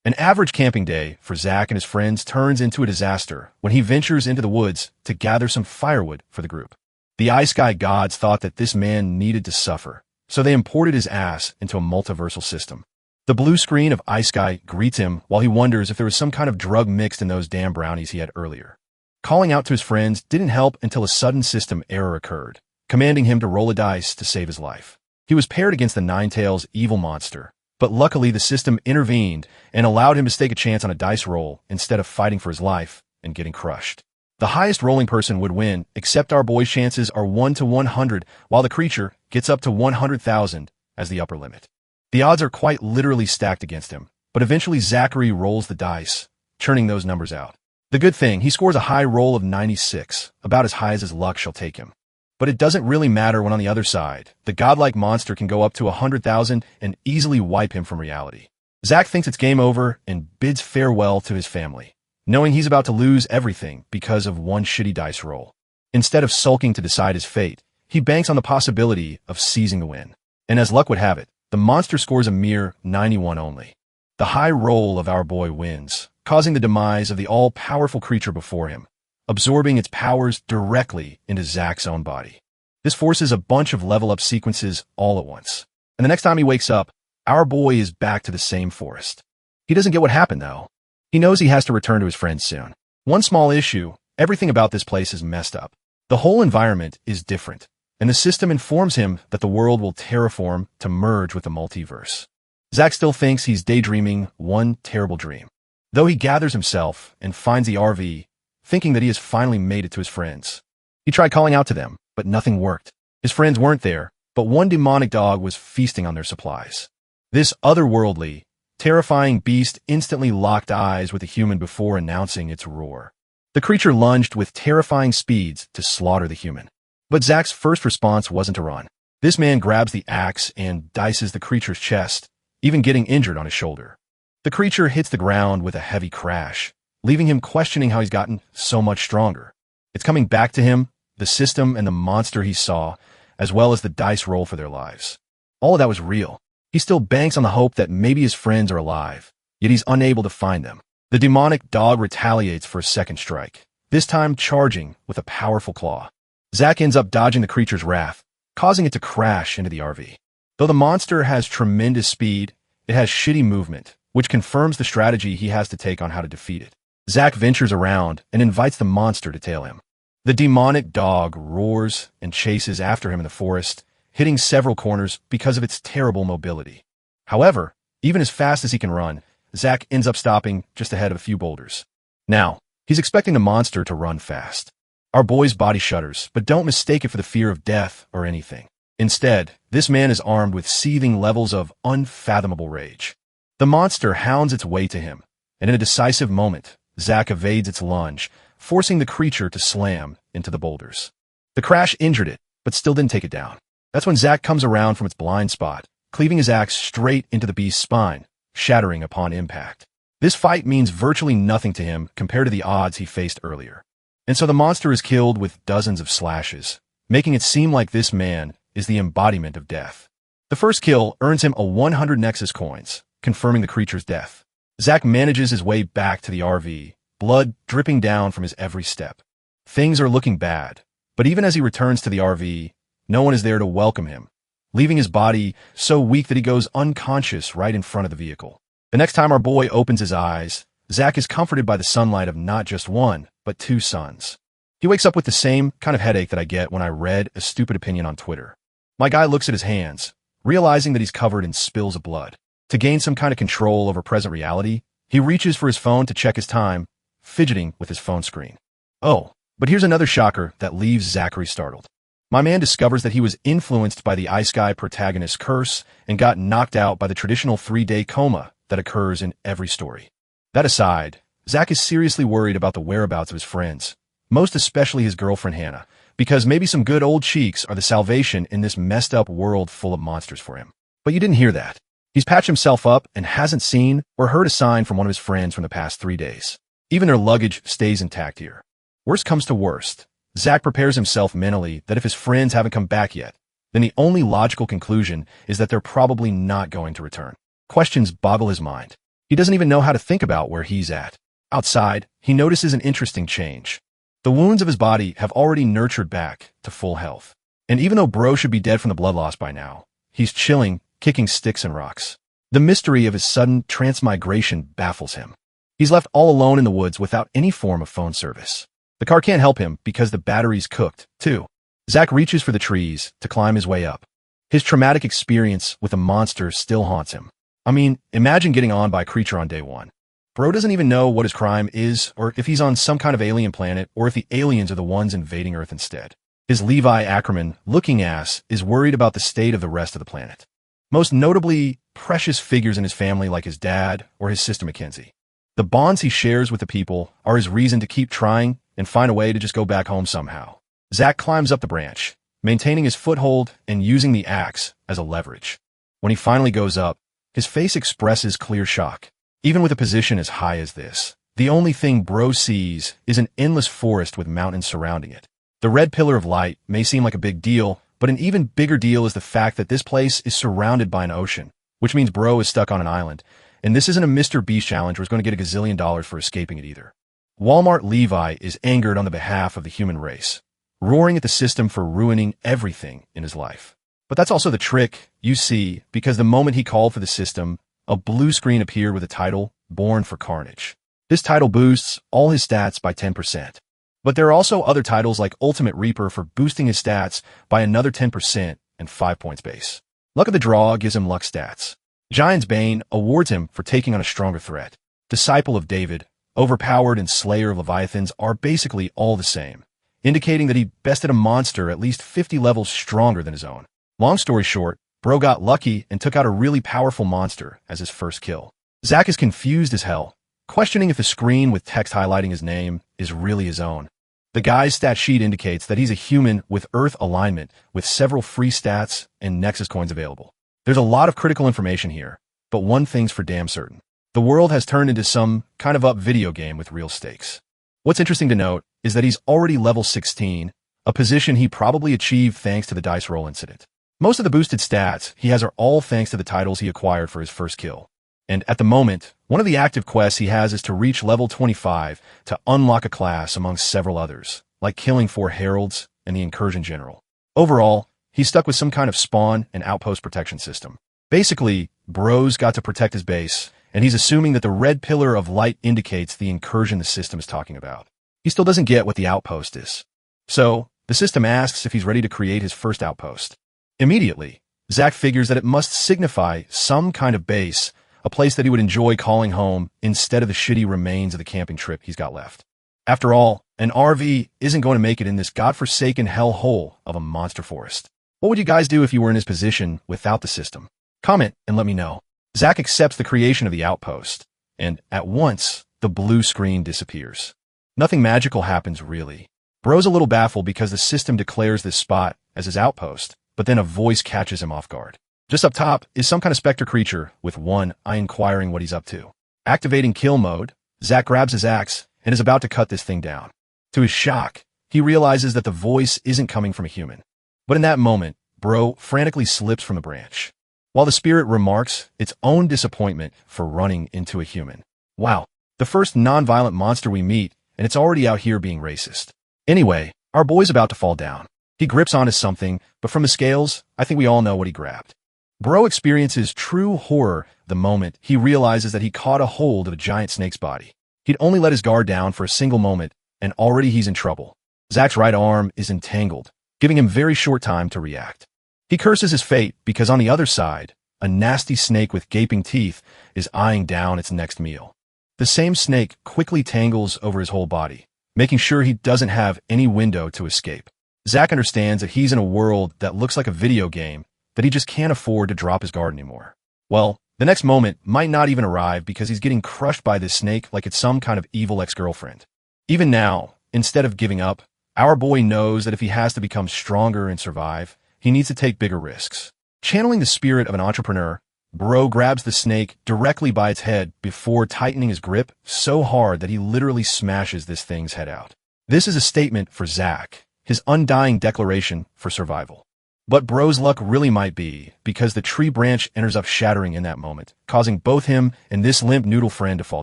An average camping day for Zack and his friends turns into a disaster when he ventures into the woods to gather some firewood for the group. The Ice Sky gods thought that this man needed to suffer, so they imported his ass into a multiversal system. The blue screen of Ice Sky greets him while he wonders if there was some kind of drug mixed in those damn brownies he had earlier. Calling out to his friends didn't help until a sudden system error occurred, commanding him to roll a dice to save his life. He was paired against the Ninetales evil monster, but luckily the system intervened and allowed him to stake a chance on a dice roll instead of fighting for his life and getting crushed. The highest rolling person would win, except our boy's chances are 1 to 100, while the creature gets up to 100,000 as the upper limit. The odds are quite literally stacked against him, but eventually Zachary rolls the dice, churning those numbers out. The good thing, he scores a high roll of 96, about as high as his luck shall take him. But it doesn't really matter when on the other side, the godlike monster can go up to 100,000 and easily wipe him from reality. Zack thinks it's game over and bids farewell to his family, knowing he's about to lose everything because of one shitty dice roll. Instead of sulking to decide his fate, he banks on the possibility of seizing the win. And as luck would have it, the monster scores a mere 91 only. The high roll of our boy wins, causing the demise of the all-powerful creature before him, absorbing its powers directly into Zack's own body. This forces a bunch of level-up sequences all at once. And the next time he wakes up, our boy is back to the same forest. He doesn't get what happened, though. He knows he has to return to his friends soon. One small issue, everything about this place is messed up. The whole environment is different, and the system informs him that the world will terraform to merge with the multiverse. Zack still thinks he's daydreaming one terrible dream, though he gathers himself and finds the RV, thinking that he has finally made it to his friends. He tried calling out to them, but nothing worked. His friends weren't there, but one demonic dog was feasting on their supplies. This otherworldly, terrifying beast instantly locked eyes with the human before announcing its roar. The creature lunged with terrifying speeds to slaughter the human. But Zack's first response wasn't to run. This man grabs the axe and dices the creature's chest, even getting injured on his shoulder. The creature hits the ground with a heavy crash, leaving him questioning how he's gotten so much stronger. It's coming back to him, the system and the monster he saw, as well as the dice roll for their lives. All of that was real. He still banks on the hope that maybe his friends are alive, yet he's unable to find them. The demonic dog retaliates for a second strike, this time charging with a powerful claw. Zack ends up dodging the creature's wrath, causing it to crash into the RV. Though the monster has tremendous speed, it has shitty movement, which confirms the strategy he has to take on how to defeat it. Zack ventures around and invites the monster to tail him. The demonic dog roars and chases after him in the forest, hitting several corners because of its terrible mobility. However, even as fast as he can run, Zack ends up stopping just ahead of a few boulders. Now, he's expecting the monster to run fast. Our boy's body shudders, but don't mistake it for the fear of death or anything. Instead, this man is armed with seething levels of unfathomable rage. The monster hounds its way to him, and in a decisive moment, Zack evades its lunge, forcing the creature to slam into the boulders. The crash injured it, but still didn't take it down. That's when Zack comes around from its blind spot, cleaving his axe straight into the beast's spine, shattering upon impact. This fight means virtually nothing to him compared to the odds he faced earlier. And so the monster is killed with dozens of slashes, making it seem like this man is the embodiment of death. The first kill earns him a 100 Nexus coins, confirming the creature's death. Zack manages his way back to the RV, blood dripping down from his every step. Things are looking bad, but even as he returns to the RV, no one is there to welcome him, leaving his body so weak that he goes unconscious right in front of the vehicle. The next time our boy opens his eyes, Zack is comforted by the sunlight of not just one, but two suns. He wakes up with the same kind of headache that I get when I read a stupid opinion on Twitter. My guy looks at his hands, realizing that he's covered in spills of blood. To gain some kind of control over present reality, he reaches for his phone to check his time, fidgeting with his phone screen. Oh, but here's another shocker that leaves Zachary startled. My man discovers that he was influenced by the Ice Sky protagonist's curse and got knocked out by the traditional 3-day coma that occurs in every story. That aside, Zack is seriously worried about the whereabouts of his friends, most especially his girlfriend Hannah, because maybe some good old cheeks are the salvation in this messed up world full of monsters for him. But you didn't hear that. He's patched himself up and hasn't seen or heard a sign from one of his friends from the past 3 days. Even their luggage stays intact here. Worst comes to worst, Zack prepares himself mentally that if his friends haven't come back yet, then the only logical conclusion is that they're probably not going to return. Questions boggle his mind. He doesn't even know how to think about where he's at. Outside, he notices an interesting change. The wounds of his body have already nurtured back to full health. And even though Bro should be dead from the blood loss by now, he's chilling, kicking sticks and rocks. The mystery of his sudden transmigration baffles him. He's left all alone in the woods without any form of phone service. The car can't help him because the battery's cooked, too. Zach reaches for the trees to climb his way up. His traumatic experience with a monster still haunts him. I mean, imagine getting on by a creature on day one. Bro doesn't even know what his crime is, or if he's on some kind of alien planet, or if the aliens are the ones invading Earth instead. His Levi Ackerman-looking ass is worried about the state of the rest of the planet. Most notably, precious figures in his family like his dad or his sister Mackenzie. The bonds he shares with the people are his reason to keep trying and find a way to just go back home somehow. Zach climbs up the branch, maintaining his foothold and using the axe as a leverage. When he finally goes up, his face expresses clear shock. Even with a position as high as this, the only thing Bro sees is an endless forest with mountains surrounding it. The red pillar of light may seem like a big deal, but an even bigger deal is the fact that this place is surrounded by an ocean, which means Bro is stuck on an island. And this isn't a Mr. Beast challenge where he's going to get $1 gazillion for escaping it either. Walmart Levi is angered on the behalf of the human race, roaring at the system for ruining everything in his life. But that's also the trick, you see, because the moment he called for the system, a blue screen appeared with a title, Born for Carnage. This title boosts all his stats by 10%. But there are also other titles like Ultimate Reaper for boosting his stats by another 10% and 5 points base. Luck of the Draw gives him luck stats. Giant's Bane awards him for taking on a stronger threat. Disciple of David, Overpowered, and Slayer of Leviathans are basically all the same, indicating that he bested a monster at least 50 levels stronger than his own. Long story short, Bro got lucky and took out a really powerful monster as his first kill. Zach is confused as hell, questioning if the screen with text highlighting his name is really his own. The guy's stat sheet indicates that he's a human with Earth alignment with several free stats and Nexus coins available. There's a lot of critical information here, but one thing's for damn certain. The world has turned into some kind of up video game with real stakes. What's interesting to note is that he's already level 16, a position he probably achieved thanks to the dice roll incident. Most of the boosted stats he has are all thanks to the titles he acquired for his first kill. And at the moment, one of the active quests he has is to reach level 25 to unlock a class amongst several others, like killing 4 heralds and the incursion general. Overall, he's stuck with some kind of spawn and outpost protection system. Basically, Bro's got to protect his base, and he's assuming that the red pillar of light indicates the incursion the system is talking about. He still doesn't get what the outpost is. So, the system asks if he's ready to create his first outpost. Immediately, Zach figures that it must signify some kind of base, a place that he would enjoy calling home instead of the shitty remains of the camping trip he's got left. After all, an RV isn't going to make it in this godforsaken hellhole of a monster forest. What would you guys do if you were in his position without the system? Comment and let me know. Zach accepts the creation of the outpost, and at once, the blue screen disappears. Nothing magical happens really. Bro's a little baffled because the system declares this spot as his outpost, but then a voice catches him off guard. Just up top is some kind of specter creature with one eye inquiring what he's up to. Activating kill mode, Zach grabs his axe and is about to cut this thing down. To his shock, he realizes that the voice isn't coming from a human. But in that moment, Bro frantically slips from the branch, while the spirit remarks its own disappointment for running into a human. Wow, the first non-violent monster we meet, and it's already out here being racist. Anyway, our boy's about to fall down. He grips onto something, but from the scales, I think we all know what he grabbed. Bro experiences true horror the moment he realizes that he caught a hold of a giant snake's body. He'd only let his guard down for a single moment, and already he's in trouble. Zach's right arm is entangled, giving him very short time to react. He curses his fate because on the other side, a nasty snake with gaping teeth is eyeing down its next meal. The same snake quickly tangles over his whole body, making sure he doesn't have any window to escape. Zach understands that he's in a world that looks like a video game, that he just can't afford to drop his guard anymore. Well, the next moment might not even arrive because he's getting crushed by this snake like it's some kind of evil ex-girlfriend. Even now, instead of giving up, our boy knows that if he has to become stronger and survive, he needs to take bigger risks. Channeling the spirit of an entrepreneur, Bro grabs the snake directly by its head before tightening his grip so hard that he literally smashes this thing's head out. This is a statement for Zach, his undying declaration for survival. But bro's luck really might be, because the tree branch enters up shattering in that moment, causing both him and this limp noodle friend to fall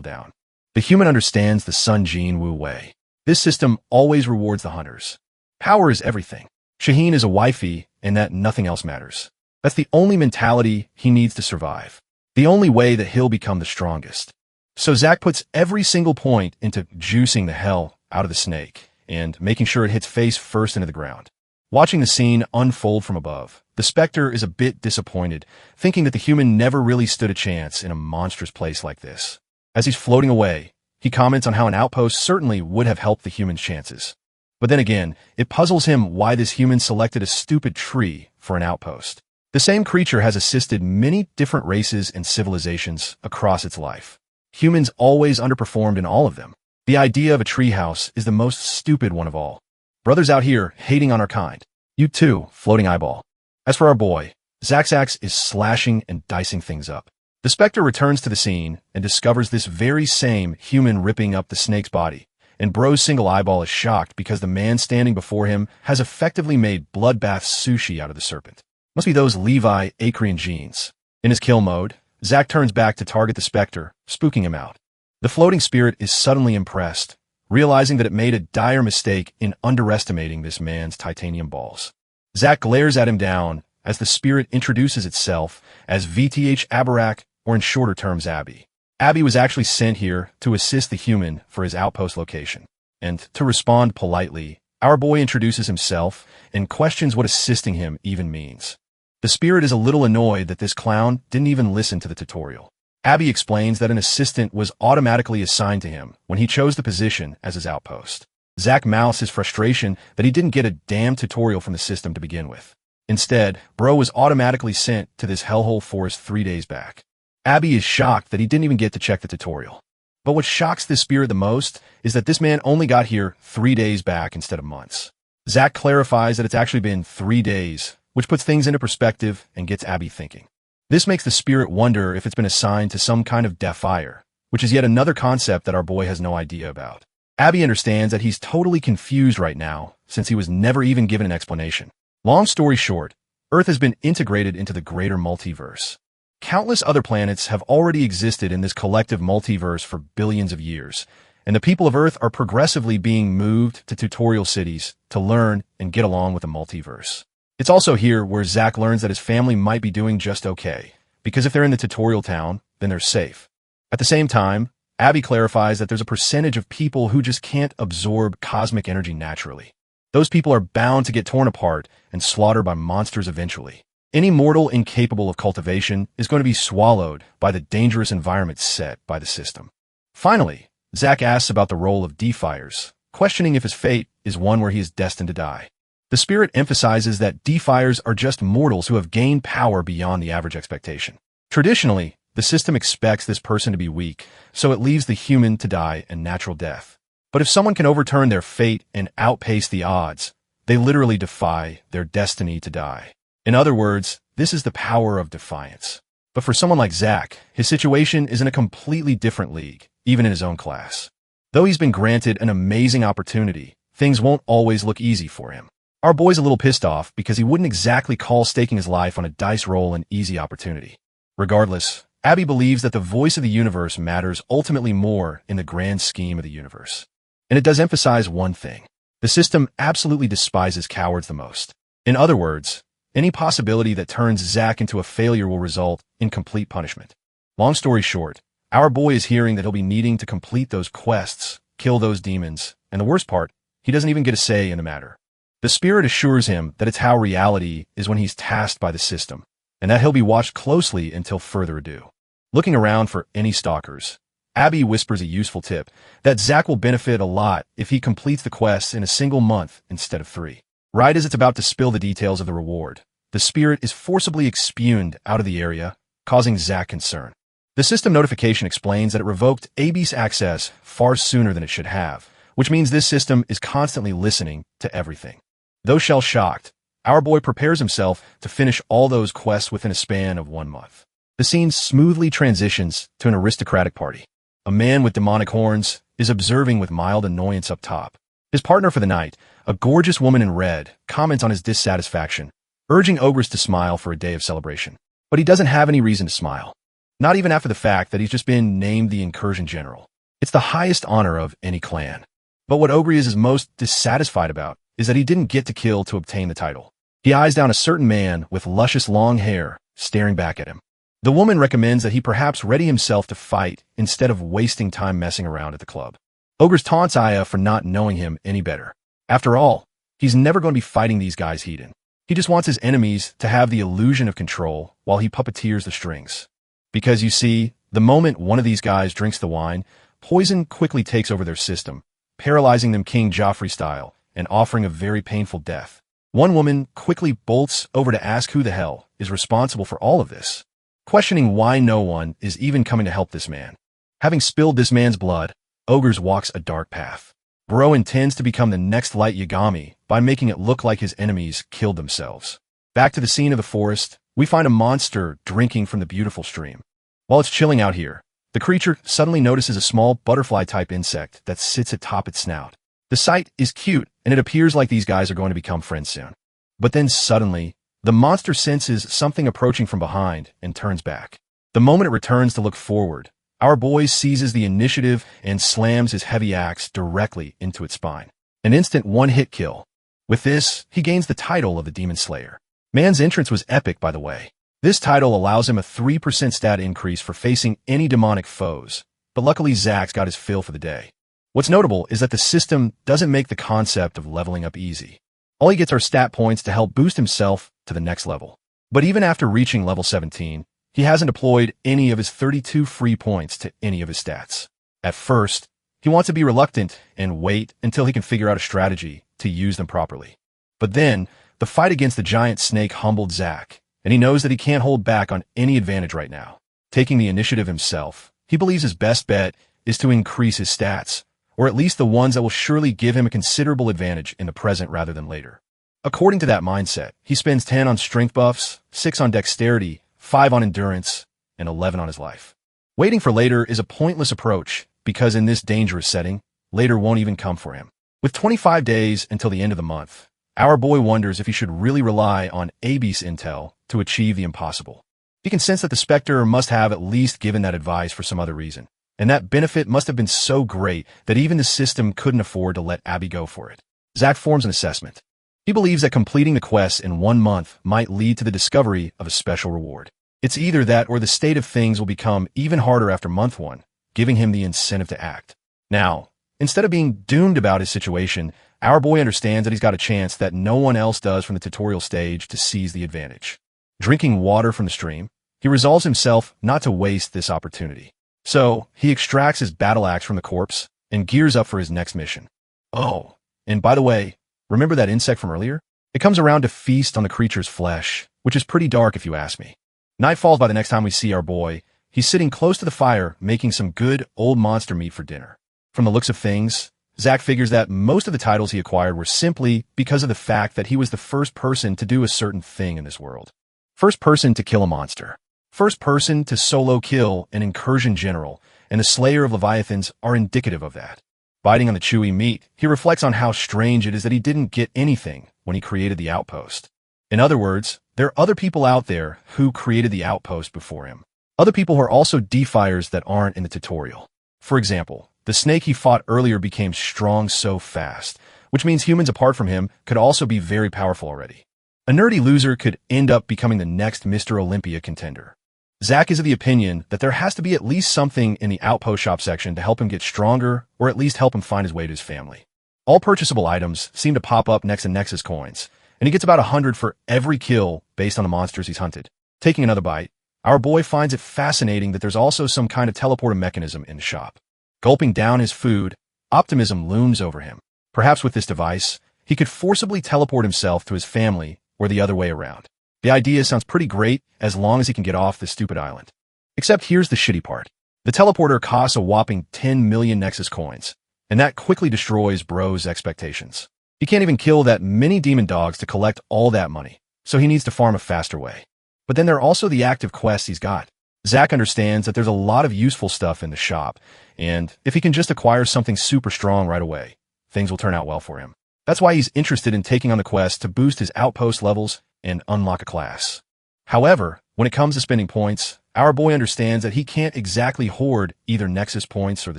down. The human understands the Sun Jin Wu way. This system always rewards the hunters. Power is everything. Shaheen is a wifey, and that nothing else matters. That's the only mentality he needs to survive. The only way that he'll become the strongest. So Zack puts every single point into juicing the hell out of the snake, and making sure it hits face first into the ground. Watching the scene unfold from above, the Spectre is a bit disappointed, thinking that the human never really stood a chance in a monstrous place like this. As he's floating away, he comments on how an outpost certainly would have helped the human's chances. But then again, it puzzles him why this human selected a stupid tree for an outpost. The same creature has assisted many different races and civilizations across its life. Humans always underperformed in all of them. The idea of a treehouse is the most stupid one of all. Brothers out here hating on our kind. You too, floating eyeball. As for our boy, Zack's axe is slashing and dicing things up. The Spectre returns to the scene and discovers this very same human ripping up the snake's body, and bro's single eyeball is shocked because the man standing before him has effectively made bloodbath sushi out of the serpent. Must be those Levi Acrian genes. In his kill mode, Zack turns back to target the Spectre, spooking him out. The floating spirit is suddenly impressed, realizing that it made a dire mistake in underestimating this man's titanium balls. Zack glares at him down as the spirit introduces itself as VTH Abarak, or in shorter terms Abby. Abby was actually sent here to assist the human for his outpost location. And to respond politely, our boy introduces himself and questions what assisting him even means. The spirit is a little annoyed that this clown didn't even listen to the tutorial. Abby explains that an assistant was automatically assigned to him when he chose the position as his outpost. Zack mouths his frustration that he didn't get a damn tutorial from the system to begin with. Instead, bro was automatically sent to this hellhole forest 3 days back. Abby is shocked that he didn't even get to check the tutorial. But what shocks this spirit the most is that this man only got here 3 days back instead of months. Zack clarifies that it's actually been 3 days, which puts things into perspective and gets Abby thinking. This makes the spirit wonder if it's been assigned to some kind of deaf fire, which is yet another concept that our boy has no idea about. Abby understands that he's totally confused right now, since he was never even given an explanation. Long story short, Earth has been integrated into the greater multiverse. Countless other planets have already existed in this collective multiverse for billions of years, and the people of Earth are progressively being moved to tutorial cities to learn and get along with the multiverse. It's also here where Zack learns that his family might be doing just okay, because if they're in the tutorial town, then they're safe. At the same time, Abby clarifies that there's a percentage of people who just can't absorb cosmic energy naturally. Those people are bound to get torn apart and slaughtered by monsters eventually. Any mortal incapable of cultivation is going to be swallowed by the dangerous environment set by the system. Finally, Zack asks about the role of defiers, questioning if his fate is one where he is destined to die. The spirit emphasizes that defiers are just mortals who have gained power beyond the average expectation. Traditionally, the system expects this person to be weak, so it leaves the human to die a natural death. But if someone can overturn their fate and outpace the odds, they literally defy their destiny to die. In other words, this is the power of defiance. But for someone like Zack, his situation is in a completely different league, even in his own class. Though he's been granted an amazing opportunity, things won't always look easy for him. Our boy's a little pissed off because he wouldn't exactly call staking his life on a dice roll an easy opportunity. Regardless, Abby believes that the voice of the universe matters ultimately more in the grand scheme of the universe. And it does emphasize one thing. The system absolutely despises cowards the most. In other words, any possibility that turns Zack into a failure will result in complete punishment. Long story short, our boy is hearing that he'll be needing to complete those quests, kill those demons, and the worst part, he doesn't even get a say in the matter. The spirit assures him that it's how reality is when he's tasked by the system, and that he'll be watched closely until further ado. Looking around for any stalkers, Abby whispers a useful tip that Zack will benefit a lot if he completes the quests in a single month instead of 3. Right as it's about to spill the details of the reward, the spirit is forcibly expuned out of the area, causing Zack concern. The system notification explains that it revoked AB's access far sooner than it should have, which means this system is constantly listening to everything. Though shell-shocked, our boy prepares himself to finish all those quests within a span of 1 month. The scene smoothly transitions to an aristocratic party. A man with demonic horns is observing with mild annoyance up top. His partner for the night, a gorgeous woman in red, comments on his dissatisfaction, urging ogres to smile for a day of celebration. But he doesn't have any reason to smile. Not even after the fact that he's just been named the incursion general. It's the highest honor of any clan. But what Ogre is most dissatisfied about is that he didn't get to kill to obtain the title. He eyes down a certain man with luscious long hair staring back at him. The woman recommends that he perhaps ready himself to fight instead of wasting time messing around at the club. Ogres taunts Aya for not knowing him any better. After all, he's never going to be fighting these guys heathen. He just wants his enemies to have the illusion of control while he puppeteers the strings. Because you see, the moment one of these guys drinks the wine, poison quickly takes over their system, paralyzing them King Joffrey style and offering a very painful death. One woman quickly bolts over to ask who the hell is responsible for all of this, questioning why no one is even coming to help this man. Having spilled this man's blood, Ogres walks a dark path. Bro intends to become the next Light Yagami by making it look like his enemies killed themselves. Back to the scene of the forest, we find a monster drinking from the beautiful stream. While it's chilling out here, the creature suddenly notices a small butterfly-type insect that sits atop its snout. The sight is cute, and it appears like these guys are going to become friends soon. But then suddenly, the monster senses something approaching from behind and turns back. The moment it returns to look forward, our boy seizes the initiative and slams his heavy axe directly into its spine. An instant one-hit kill. With this, he gains the title of the Demon Slayer. Man's entrance was epic, by the way. This title allows him a 3% stat increase for facing any demonic foes, but luckily Zach's got his fill for the day. What's notable is that the system doesn't make the concept of leveling up easy. All he gets are stat points to help boost himself to the next level. But even after reaching level 17, he hasn't deployed any of his 32 free points to any of his stats. At first, he wants to be reluctant and wait until he can figure out a strategy to use them properly. But then, the fight against the giant snake humbled Zach, and he knows that he can't hold back on any advantage right now. Taking the initiative himself, he believes his best bet is to increase his stats, or at least the ones that will surely give him a considerable advantage in the present rather than later. According to that mindset, he spends 10 on strength buffs, 6 on dexterity, 5 on endurance, and 11 on his life. Waiting for later is a pointless approach because in this dangerous setting, later won't even come for him. With 25 days until the end of the month, our boy wonders if he should really rely on Abyss intel to achieve the impossible. He can sense that the Spectre must have at least given that advice for some other reason, and that benefit must have been so great that even the system couldn't afford to let Abby go for it. Zach forms an assessment. He believes that completing the quest in 1 month might lead to the discovery of a special reward. It's either that or the state of things will become even harder after month 1, giving him the incentive to act. Now, instead of being doomed about his situation, our boy understands that he's got a chance that no one else does from the tutorial stage to seize the advantage. Drinking water from the stream, he resolves himself not to waste this opportunity. So, he extracts his battle axe from the corpse and gears up for his next mission. Oh, and by the way, remember that insect from earlier? It comes around to feast on the creature's flesh, which is pretty dark if you ask me. Night falls by the next time we see our boy. He's sitting close to the fire making some good old monster meat for dinner. From the looks of things, Zach figures that most of the titles he acquired were simply because of the fact that he was the first person to do a certain thing in this world. First person to kill a monster. First person to solo kill an incursion general, and the slayer of Leviathans are indicative of that. Biting on the chewy meat, he reflects on how strange it is that he didn't get anything when he created the outpost. In other words, there are other people out there who created the outpost before him. Other people who are also defiers that aren't in the tutorial. For example, the snake he fought earlier became strong so fast, which means humans apart from him could also be very powerful already. A nerdy loser could end up becoming the next Mr. Olympia contender. Zach is of the opinion that there has to be at least something in the outpost shop section to help him get stronger, or at least help him find his way to his family. All purchasable items seem to pop up next to Nexus coins, and he gets about 100 for every kill based on the monsters he's hunted. Taking another bite, our boy finds it fascinating that there's also some kind of teleporter mechanism in the shop. Gulping down his food, optimism looms over him. Perhaps with this device, he could forcibly teleport himself to his family or the other way around. The idea sounds pretty great as long as he can get off this stupid island. Except here's the shitty part. The teleporter costs a whopping 10 million Nexus coins, and that quickly destroys Bro's expectations. He can't even kill that many demon dogs to collect all that money, so he needs to farm a faster way. But then there are also the active quests he's got. Zach understands that there's a lot of useful stuff in the shop, and if he can just acquire something super strong right away, things will turn out well for him. That's why he's interested in taking on the quest to boost his outpost levels and unlock a class. However, when it comes to spending points, our boy understands that he can't exactly hoard either Nexus points or the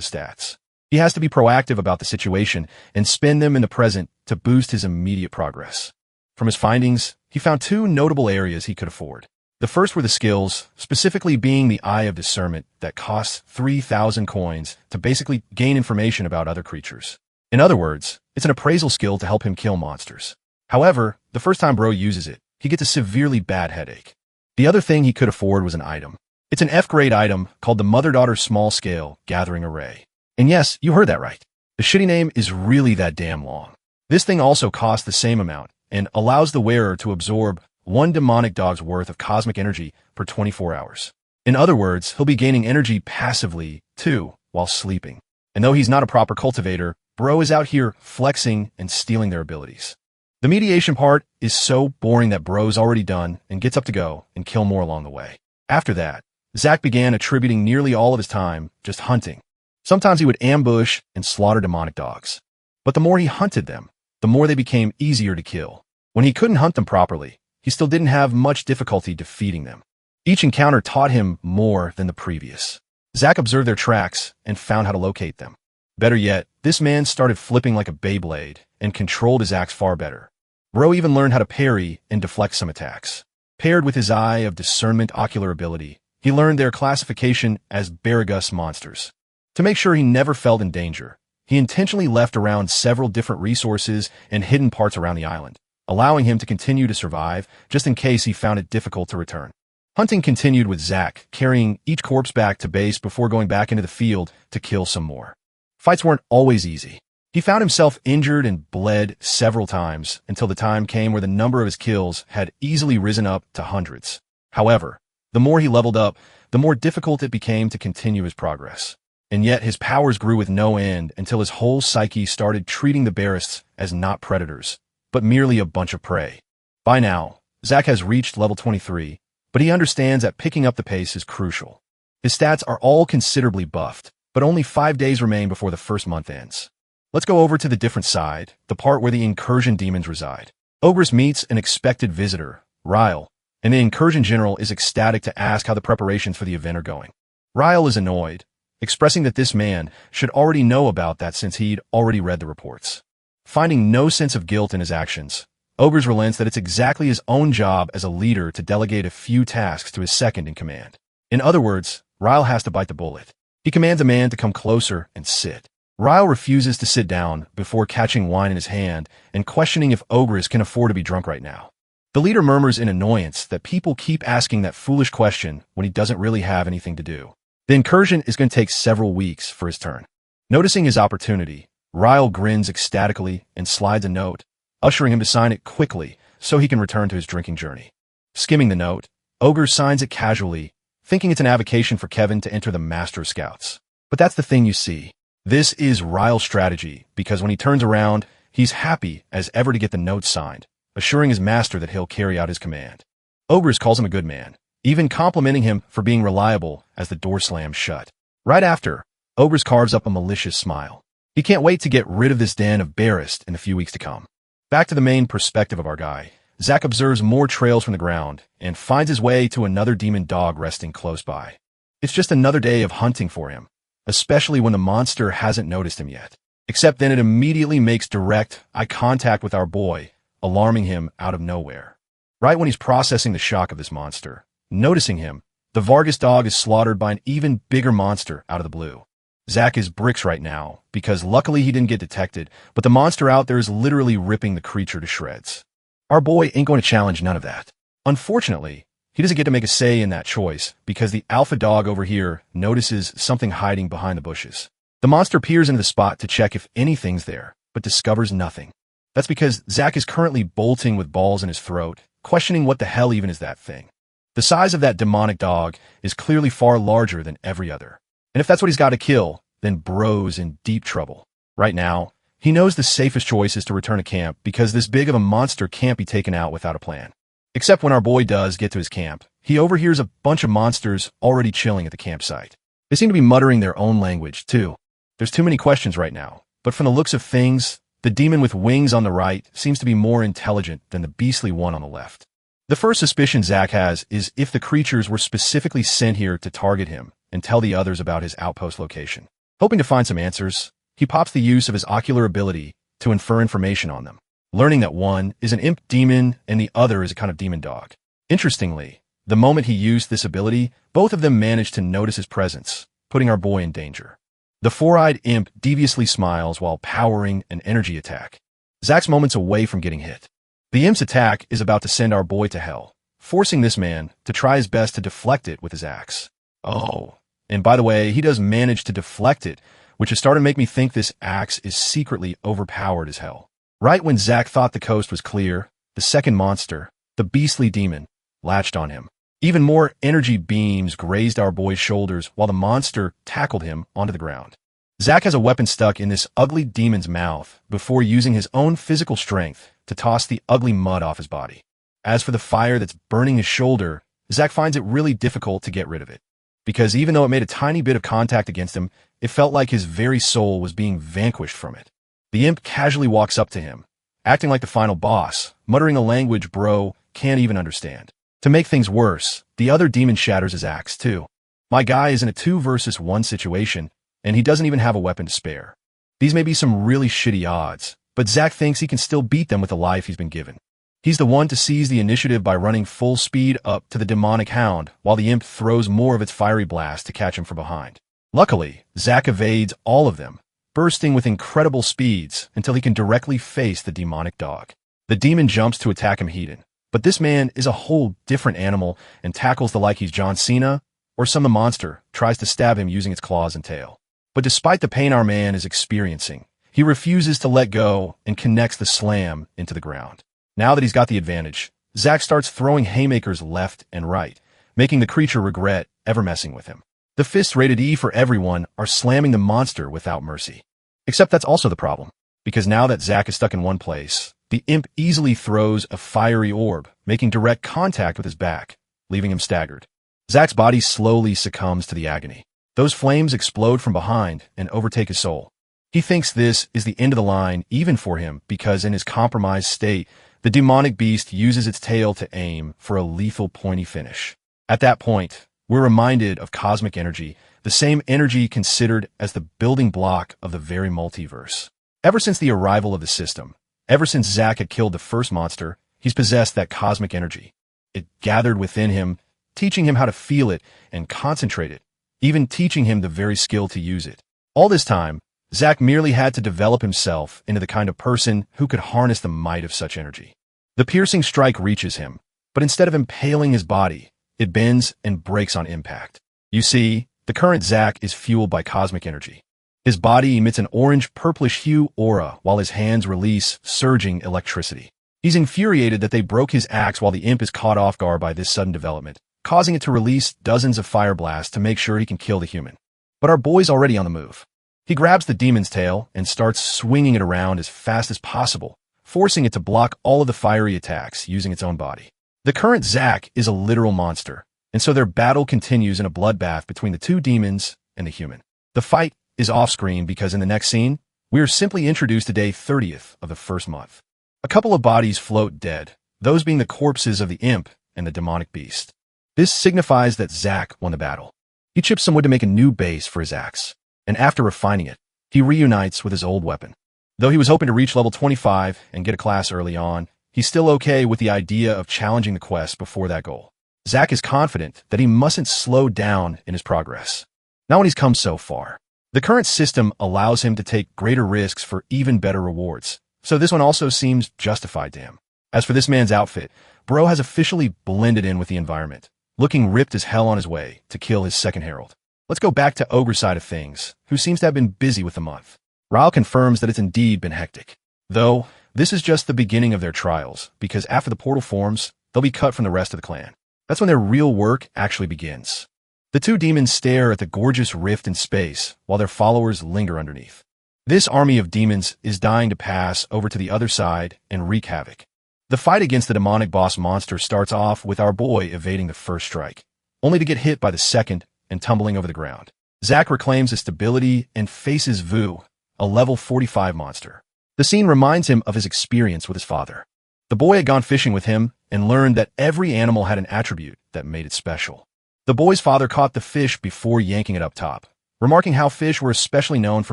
stats. He has to be proactive about the situation and spend them in the present to boost his immediate progress. From his findings, he found two notable areas he could afford. The first were the skills, specifically being the Eye of Discernment that costs 3,000 coins to basically gain information about other creatures. In other words, it's an appraisal skill to help him kill monsters. However, the first time bro uses it, he gets a severely bad headache. The other thing he could afford was an item. It's an F-grade item called the Mother-Daughter Small Scale Gathering Array. And yes, you heard that right. The shitty name is really that damn long. This thing also costs the same amount and allows the wearer to absorb one demonic dog's worth of cosmic energy per 24 hours. In other words, he'll be gaining energy passively, too, while sleeping. And though he's not a proper cultivator, bro is out here flexing and stealing their abilities. The mediation part is so boring that bro's already done and gets up to go and kill more along the way. After that, Zach began attributing nearly all of his time just hunting. Sometimes he would ambush and slaughter demonic dogs. But the more he hunted them, the more they became easier to kill. When he couldn't hunt them properly, he still didn't have much difficulty defeating them. Each encounter taught him more than the previous. Zach observed their tracks and found how to locate them. Better yet, this man started flipping like a Beyblade and controlled his axe far better. Bro even learned how to parry and deflect some attacks. Paired with his Eye of Discernment ocular ability, he learned their classification as Baragus monsters. To make sure he never felt in danger, he intentionally left around several different resources and hidden parts around the island, allowing him to continue to survive just in case he found it difficult to return. Hunting continued with Zach, carrying each corpse back to base before going back into the field to kill some more. Fights weren't always easy. He found himself injured and bled several times until the time came where the number of his kills had easily risen up to hundreds. However, the more he leveled up, the more difficult it became to continue his progress. And yet his powers grew with no end until his whole psyche started treating the Barists as not predators, but merely a bunch of prey. By now, Zach has reached level 23, but he understands that picking up the pace is crucial. His stats are all considerably buffed, but only 5 days remain before the first month ends. Let's go over to the different side, the part where the incursion demons reside. Ogress meets an expected visitor, Ryle, and the incursion general is ecstatic to ask how the preparations for the event are going. Ryle is annoyed, expressing that this man should already know about that since he'd already read the reports. Finding no sense of guilt in his actions, Ogress relents that it's exactly his own job as a leader to delegate a few tasks to his second in command. In other words, Ryle has to bite the bullet. He commands a man to come closer and sit. Ryle refuses to sit down before catching wine in his hand and questioning if Ogress can afford to be drunk right now. The leader murmurs in annoyance that people keep asking that foolish question when he doesn't really have anything to do. The incursion is going to take several weeks for his turn. Noticing his opportunity, Ryle grins ecstatically and slides a note, ushering him to sign it quickly so he can return to his drinking journey. Skimming the note, Ogress signs it casually, thinking it's an avocation for Kevin to enter the Master of Scouts. But that's the thing you see. This is Ryle's strategy, because when he turns around, he's happy as ever to get the note signed, assuring his master that he'll carry out his command. Ogress calls him a good man, even complimenting him for being reliable as the door slams shut. Right after, Ogress carves up a malicious smile. He can't wait to get rid of this den of Barist in the few weeks to come. Back to the main perspective of our guy, Zach observes more trails from the ground and finds his way to another demon dog resting close by. It's just another day of hunting for him, especially when the monster hasn't noticed him yet. Except then it immediately makes direct eye contact with our boy, alarming him out of nowhere. Right when he's processing the shock of this monster, noticing him, the Vargas dog is slaughtered by an even bigger monster out of the blue. Zach is bricks right now, because luckily he didn't get detected, but the monster out there is literally ripping the creature to shreds. Our boy ain't going to challenge none of that. Unfortunately, he doesn't get to make a say in that choice, because the alpha dog over here notices something hiding behind the bushes. The monster peers into the spot to check if anything's there, but discovers nothing. That's because Zach is currently bolting with balls in his throat, questioning what the hell even is that thing. The size of that demonic dog is clearly far larger than every other. And if that's what he's got to kill, then bro's in deep trouble. Right now, he knows the safest choice is to return to camp because this big of a monster can't be taken out without a plan. Except when our boy does get to his camp, he overhears a bunch of monsters already chilling at the campsite. They seem to be muttering their own language, too. There's too many questions right now, but from the looks of things, the demon with wings on the right seems to be more intelligent than the beastly one on the left. The first suspicion Zack has is if the creatures were specifically sent here to target him and tell the others about his outpost location. Hoping to find some answers, he pops the use of his ocular ability to infer information on them, learning that one is an imp demon and the other is a kind of demon dog. Interestingly, the moment he used this ability, both of them managed to notice his presence, putting our boy in danger. The four-eyed imp deviously smiles while powering an energy attack. Zack's moments away from getting hit. The imp's attack is about to send our boy to hell, forcing this man to try his best to deflect it with his axe. Oh, and by the way, he does manage to deflect it, which has started to make me think this axe is secretly overpowered as hell. Right when Zack thought the coast was clear, the second monster, the beastly demon, latched on him. Even more energy beams grazed our boy's shoulders while the monster tackled him onto the ground. Zack has a weapon stuck in this ugly demon's mouth before using his own physical strength to toss the ugly mud off his body. As for the fire that's burning his shoulder, Zack finds it really difficult to get rid of it, because even though it made a tiny bit of contact against him, it felt like his very soul was being vanquished from it. The imp casually walks up to him, acting like the final boss, muttering a language bro can't even understand. To make things worse, the other demon shatters his axe too. My guy is in a 2 versus 1 situation, and he doesn't even have a weapon to spare. These may be some really shitty odds, but Zack thinks he can still beat them with the life he's been given. He's the one to seize the initiative by running full speed up to the demonic hound, while the imp throws more of its fiery blast to catch him from behind. Luckily, Zack evades all of them, bursting with incredible speeds until he can directly face the demonic dog. The demon jumps to attack him heated, but this man is a whole different animal and tackles the like he's John Cena, or some monster tries to stab him using its claws and tail. But despite the pain our man is experiencing, he refuses to let go and connects the slam into the ground. Now that he's got the advantage, Zack starts throwing haymakers left and right, making the creature regret ever messing with him. The fists rated E for everyone are slamming the monster without mercy. Except that's also the problem, because now that Zack is stuck in one place, the imp easily throws a fiery orb, making direct contact with his back, leaving him staggered. Zack's body slowly succumbs to the agony. Those flames explode from behind and overtake his soul. He thinks this is the end of the line even for him because in his compromised state, the demonic beast uses its tail to aim for a lethal pointy finish. At that point, we're reminded of cosmic energy, the same energy considered as the building block of the very multiverse. Ever since the arrival of the system, ever since Zack had killed the first monster, he's possessed that cosmic energy. It gathered within him, teaching him how to feel it and concentrate it, even teaching him the very skill to use it. All this time, Zack merely had to develop himself into the kind of person who could harness the might of such energy. The piercing strike reaches him, but instead of impaling his body, it bends and breaks on impact. You see, the current Zack is fueled by cosmic energy. His body emits an orange-purplish hue aura while his hands release surging electricity. He's infuriated that they broke his axe while the imp is caught off guard by this sudden development, causing it to release dozens of fire blasts to make sure he can kill the human. But our boy's already on the move. He grabs the demon's tail and starts swinging it around as fast as possible, forcing it to block all of the fiery attacks using its own body. The current Zack is a literal monster, and so their battle continues in a bloodbath between the two demons and the human. The fight is off-screen because in the next scene, we are simply introduced to day 30th of the first month. A couple of bodies float dead, those being the corpses of the imp and the demonic beast. This signifies that Zack won the battle. He chips some wood to make a new base for his axe, and after refining it, he reunites with his old weapon. Though he was hoping to reach level 25 and get a class early on, he's still okay with the idea of challenging the quest before that goal. Zack is confident that he mustn't slow down in his progress. Not when he's come so far. The current system allows him to take greater risks for even better rewards, so this one also seems justified to him. As for this man's outfit, Bro has officially blended in with the environment, looking ripped as hell on his way to kill his second herald. Let's go back to Ogre's side of things, who seems to have been busy with the month. Ryle confirms that it's indeed been hectic. Though, this is just the beginning of their trials, because after the portal forms, they'll be cut from the rest of the clan. That's when their real work actually begins. The two demons stare at the gorgeous rift in space, while their followers linger underneath. This army of demons is dying to pass over to the other side and wreak havoc. The fight against the demonic boss monster starts off with our boy evading the first strike, only to get hit by the second and tumbling over the ground. Zack reclaims his stability and faces Vu, a level 45 monster. The scene reminds him of his experience with his father. The boy had gone fishing with him and learned that every animal had an attribute that made it special. The boy's father caught the fish before yanking it up top, remarking how fish were especially known for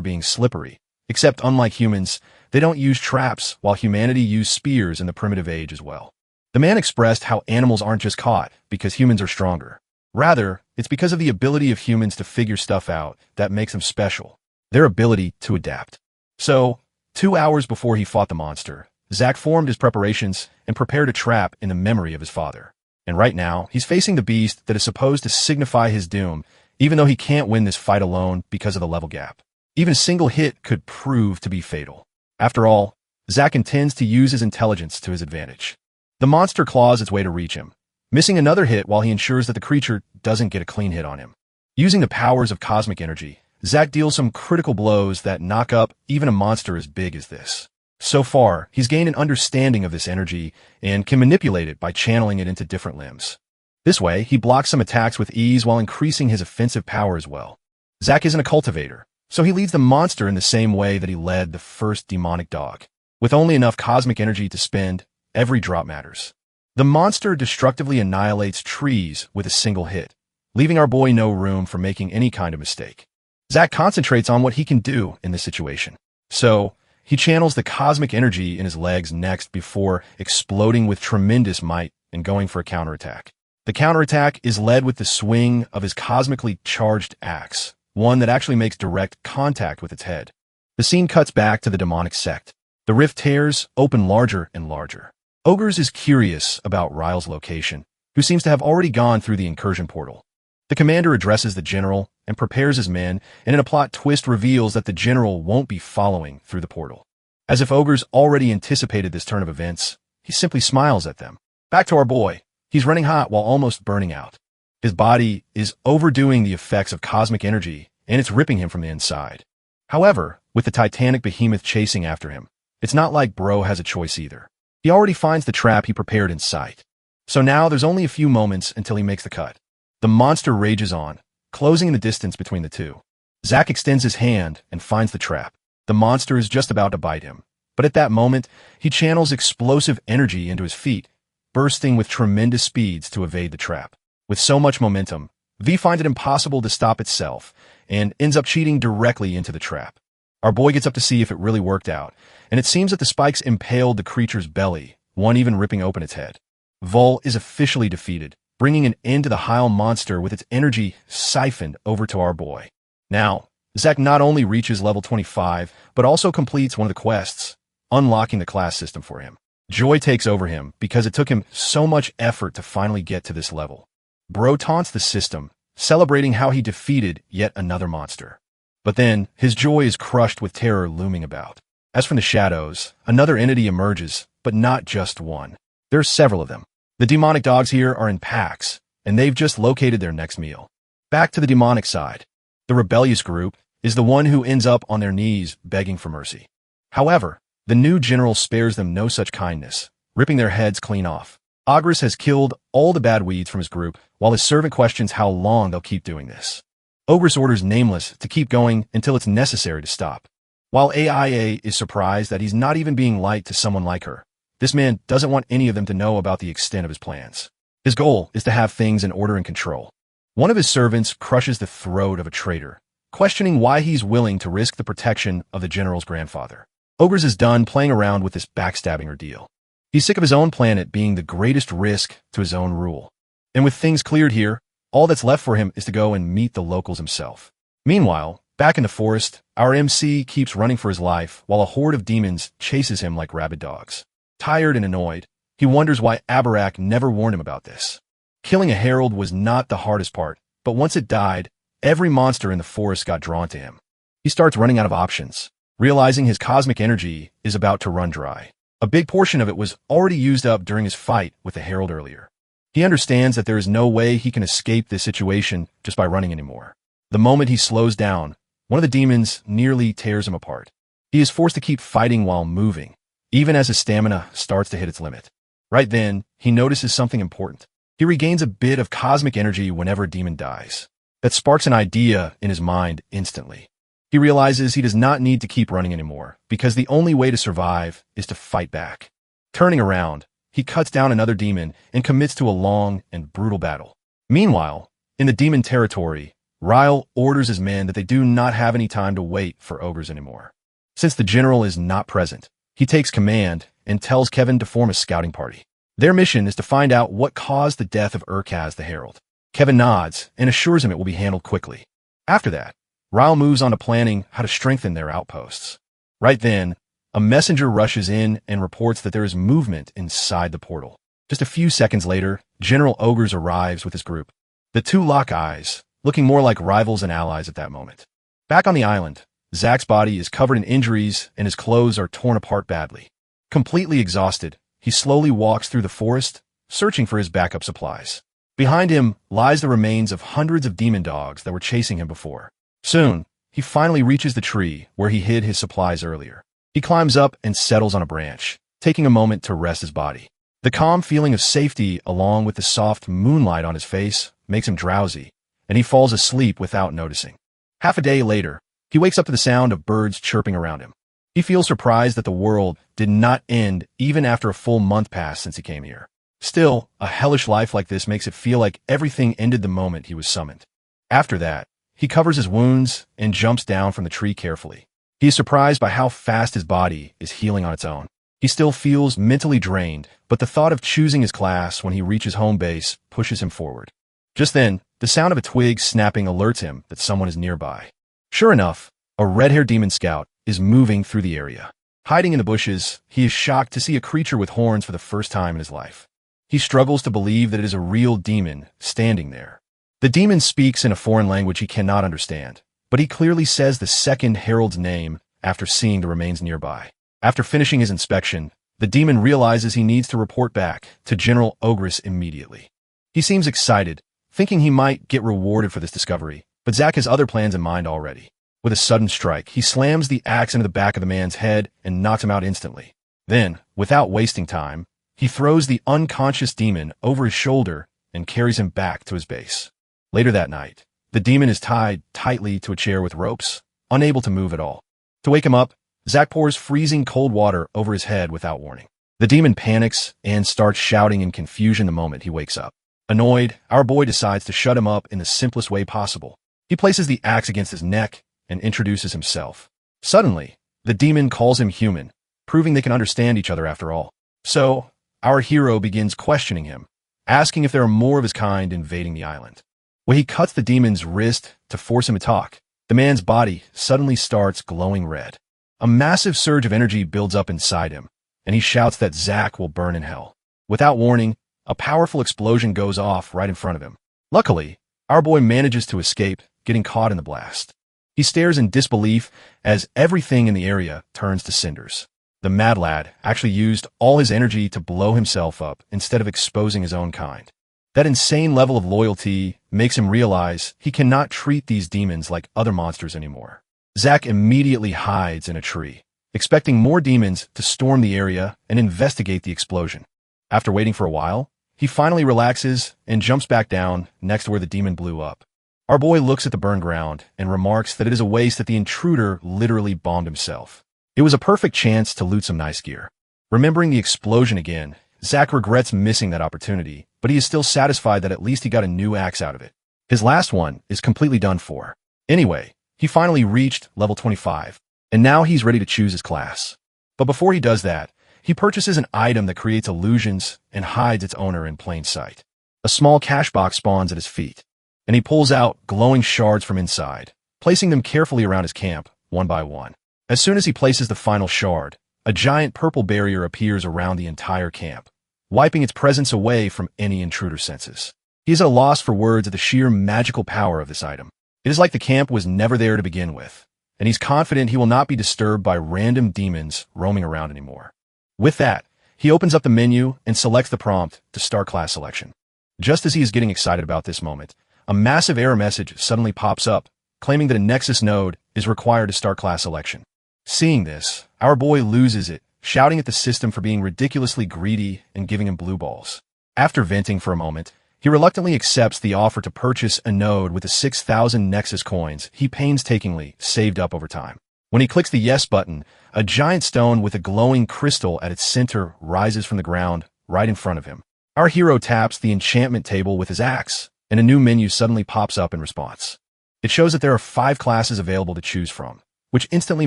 being slippery, except unlike humans, they don't use traps while humanity used spears in the primitive age as well. The man expressed how animals aren't just caught because humans are stronger. Rather, it's because of the ability of humans to figure stuff out that makes them special, their ability to adapt. So, 2 hours before he fought the monster, Zack formed his preparations and prepared a trap in the memory of his father. And right now, he's facing the beast that is supposed to signify his doom, even though he can't win this fight alone because of the level gap. Even a single hit could prove to be fatal. After all, Zack intends to use his intelligence to his advantage. The monster claws its way to reach him, missing another hit while he ensures that the creature doesn't get a clean hit on him. Using the powers of cosmic energy, Zack deals some critical blows that knock up even a monster as big as this. So far, he's gained an understanding of this energy and can manipulate it by channeling it into different limbs. This way, he blocks some attacks with ease while increasing his offensive power as well. Zack isn't a cultivator, so he leads the monster in the same way that he led the first demonic dog. With only enough cosmic energy to spend, every drop matters. The monster destructively annihilates trees with a single hit, leaving our boy no room for making any kind of mistake. Zack concentrates on what he can do in this situation. So, he channels the cosmic energy in his legs next before exploding with tremendous might and going for a counterattack. The counterattack is led with the swing of his cosmically charged axe, one that actually makes direct contact with its head. The scene cuts back to the demonic sect. The rift tears open larger and larger. Ogres is curious about Ryle's location, who seems to have already gone through the incursion portal. The commander addresses the general and prepares his men, and in a plot twist reveals that the general won't be following through the portal. As if Ogres already anticipated this turn of events, he simply smiles at them. Back to our boy. He's running hot while almost burning out. His body is overdoing the effects of cosmic energy, and it's ripping him from the inside. However, with the titanic behemoth chasing after him, it's not like Bro has a choice either. He already finds the trap he prepared in sight. So now there's only a few moments until he makes the cut. The monster rages on, closing the distance between the two. Zack extends his hand and finds the trap. The monster is just about to bite him, but at that moment, he channels explosive energy into his feet, bursting with tremendous speeds to evade the trap. With so much momentum, V finds it impossible to stop itself and ends up cheating directly into the trap. Our boy gets up to see if it really worked out, and it seems that the spikes impaled the creature's belly, one even ripping open its head. Vol is officially defeated, bringing an end to the Heil monster with its energy siphoned over to our boy. Now, Zack not only reaches level 25, but also completes one of the quests, unlocking the class system for him. Joy takes over him because it took him so much effort to finally get to this level. Bro taunts the system, celebrating how he defeated yet another monster. But then, his joy is crushed with terror looming about. As from the shadows, another entity emerges, but not just one. There are several of them. The demonic dogs here are in packs, and they've just located their next meal. Back to the demonic side. The rebellious group is the one who ends up on their knees begging for mercy. However, the new general spares them no such kindness, ripping their heads clean off. Ogris has killed all the bad weeds from his group, while his servant questions how long they'll keep doing this. Ogris orders Nameless to keep going until it's necessary to stop. While AIA is surprised that he's not even being light to someone like her, this man doesn't want any of them to know about the extent of his plans. His goal is to have things in order and control. One of his servants crushes the throat of a traitor, questioning why he's willing to risk the protection of the general's grandfather. Ogres is done playing around with this backstabbing ordeal. He's sick of his own planet being the greatest risk to his own rule. And with things cleared here, all that's left for him is to go and meet the locals himself. Meanwhile, back in the forest, our MC keeps running for his life while a horde of demons chases him like rabid dogs. Tired and annoyed, he wonders why Abarak never warned him about this. Killing a herald was not the hardest part, but once it died, every monster in the forest got drawn to him. He starts running out of options, realizing his cosmic energy is about to run dry. A big portion of it was already used up during his fight with the herald earlier. He understands that there is no way he can escape this situation just by running anymore. The moment he slows down, one of the demons nearly tears him apart. He is forced to keep fighting while moving, even as his stamina starts to hit its limit. Right then, he notices something important. He regains a bit of cosmic energy whenever a demon dies. That sparks an idea in his mind instantly. He realizes he does not need to keep running anymore, because the only way to survive is to fight back. Turning around, he cuts down another demon and commits to a long and brutal battle. Meanwhile, in the demon territory, Ryle orders his men that they do not have any time to wait for ogres anymore. Since the general is not present, he takes command and tells Kevin to form a scouting party. Their mission is to find out what caused the death of Urkaz the Herald. Kevin nods and assures him it will be handled quickly. After that, Ryle moves on to planning how to strengthen their outposts. Right then, a messenger rushes in and reports that there is movement inside the portal. Just a few seconds later, General Ogres arrives with his group. The two lock eyes, looking more like rivals and allies at that moment. Back on the island, Zach's body is covered in injuries and his clothes are torn apart badly. Completely exhausted, he slowly walks through the forest, searching for his backup supplies. Behind him lies the remains of hundreds of demon dogs that were chasing him before. Soon, he finally reaches the tree where he hid his supplies earlier. He climbs up and settles on a branch, taking a moment to rest his body. The calm feeling of safety, along with the soft moonlight on his face, makes him drowsy, and he falls asleep without noticing. Half a day later, he wakes up to the sound of birds chirping around him. He feels surprised that the world did not end even after a full month passed since he came here. Still, a hellish life like this makes it feel like everything ended the moment he was summoned. After that, he covers his wounds and jumps down from the tree carefully. He is surprised by how fast his body is healing on its own. He still feels mentally drained, but the thought of choosing his class when he reaches home base pushes him forward. Just then, the sound of a twig snapping alerts him that someone is nearby. Sure enough, a red-haired demon scout is moving through the area. Hiding in the bushes, he is shocked to see a creature with horns for the first time in his life. He struggles to believe that it is a real demon standing there. The demon speaks in a foreign language he cannot understand, but he clearly says the second herald's name after seeing the remains nearby. After finishing his inspection, the demon realizes he needs to report back to General Ogres immediately. He seems excited, thinking he might get rewarded for this discovery, but Zach has other plans in mind already. With a sudden strike, he slams the axe into the back of the man's head and knocks him out instantly. Then, without wasting time, he throws the unconscious demon over his shoulder and carries him back to his base. Later that night, the demon is tied tightly to a chair with ropes, unable to move at all. To wake him up, Zach pours freezing cold water over his head without warning. The demon panics and starts shouting in confusion the moment he wakes up. Annoyed, our boy decides to shut him up in the simplest way possible. He places the axe against his neck and introduces himself. Suddenly, the demon calls him human, proving they can understand each other after all. So, our hero begins questioning him, asking if there are more of his kind invading the island. When he cuts the demon's wrist to force him to talk, the man's body suddenly starts glowing red. A massive surge of energy builds up inside him, and he shouts that Zach will burn in hell. Without warning, a powerful explosion goes off right in front of him. Luckily, our boy manages to escape, getting caught in the blast. He stares in disbelief as everything in the area turns to cinders. The mad lad actually used all his energy to blow himself up instead of exposing his own kind. That insane level of loyalty makes him realize he cannot treat these demons like other monsters anymore. Zach immediately hides in a tree, expecting more demons to storm the area and investigate the explosion. After waiting for a while, he finally relaxes and jumps back down next to where the demon blew up. Our boy looks at the burned ground and remarks that it is a waste that the intruder literally bombed himself. It was a perfect chance to loot some nice gear. Remembering the explosion again, Zach regrets missing that opportunity, but he is still satisfied that at least he got a new axe out of it. His last one is completely done for. Anyway, he finally reached level 25, and now he's ready to choose his class. But before he does that, he purchases an item that creates illusions and hides its owner in plain sight. A small cash box spawns at his feet, and he pulls out glowing shards from inside, placing them carefully around his camp, one by one. As soon as he places the final shard, a giant purple barrier appears around the entire camp, wiping its presence away from any intruder senses. He is at a loss for words at the sheer magical power of this item. It is like the camp was never there to begin with, and he's confident he will not be disturbed by random demons roaming around anymore. With that, he opens up the menu and selects the prompt to start class selection. Just as he is getting excited about this moment, a massive error message suddenly pops up, claiming that a Nexus node is required to start class selection. Seeing this, our boy loses it, shouting at the system for being ridiculously greedy and giving him blue balls. After venting for a moment, he reluctantly accepts the offer to purchase a node with the 6,000 Nexus coins he painstakingly saved up over time. When he clicks the yes button, a giant stone with a glowing crystal at its center rises from the ground, right in front of him. Our hero taps the enchantment table with his axe, and a new menu suddenly pops up in response. It shows that there are 5 classes available to choose from, which instantly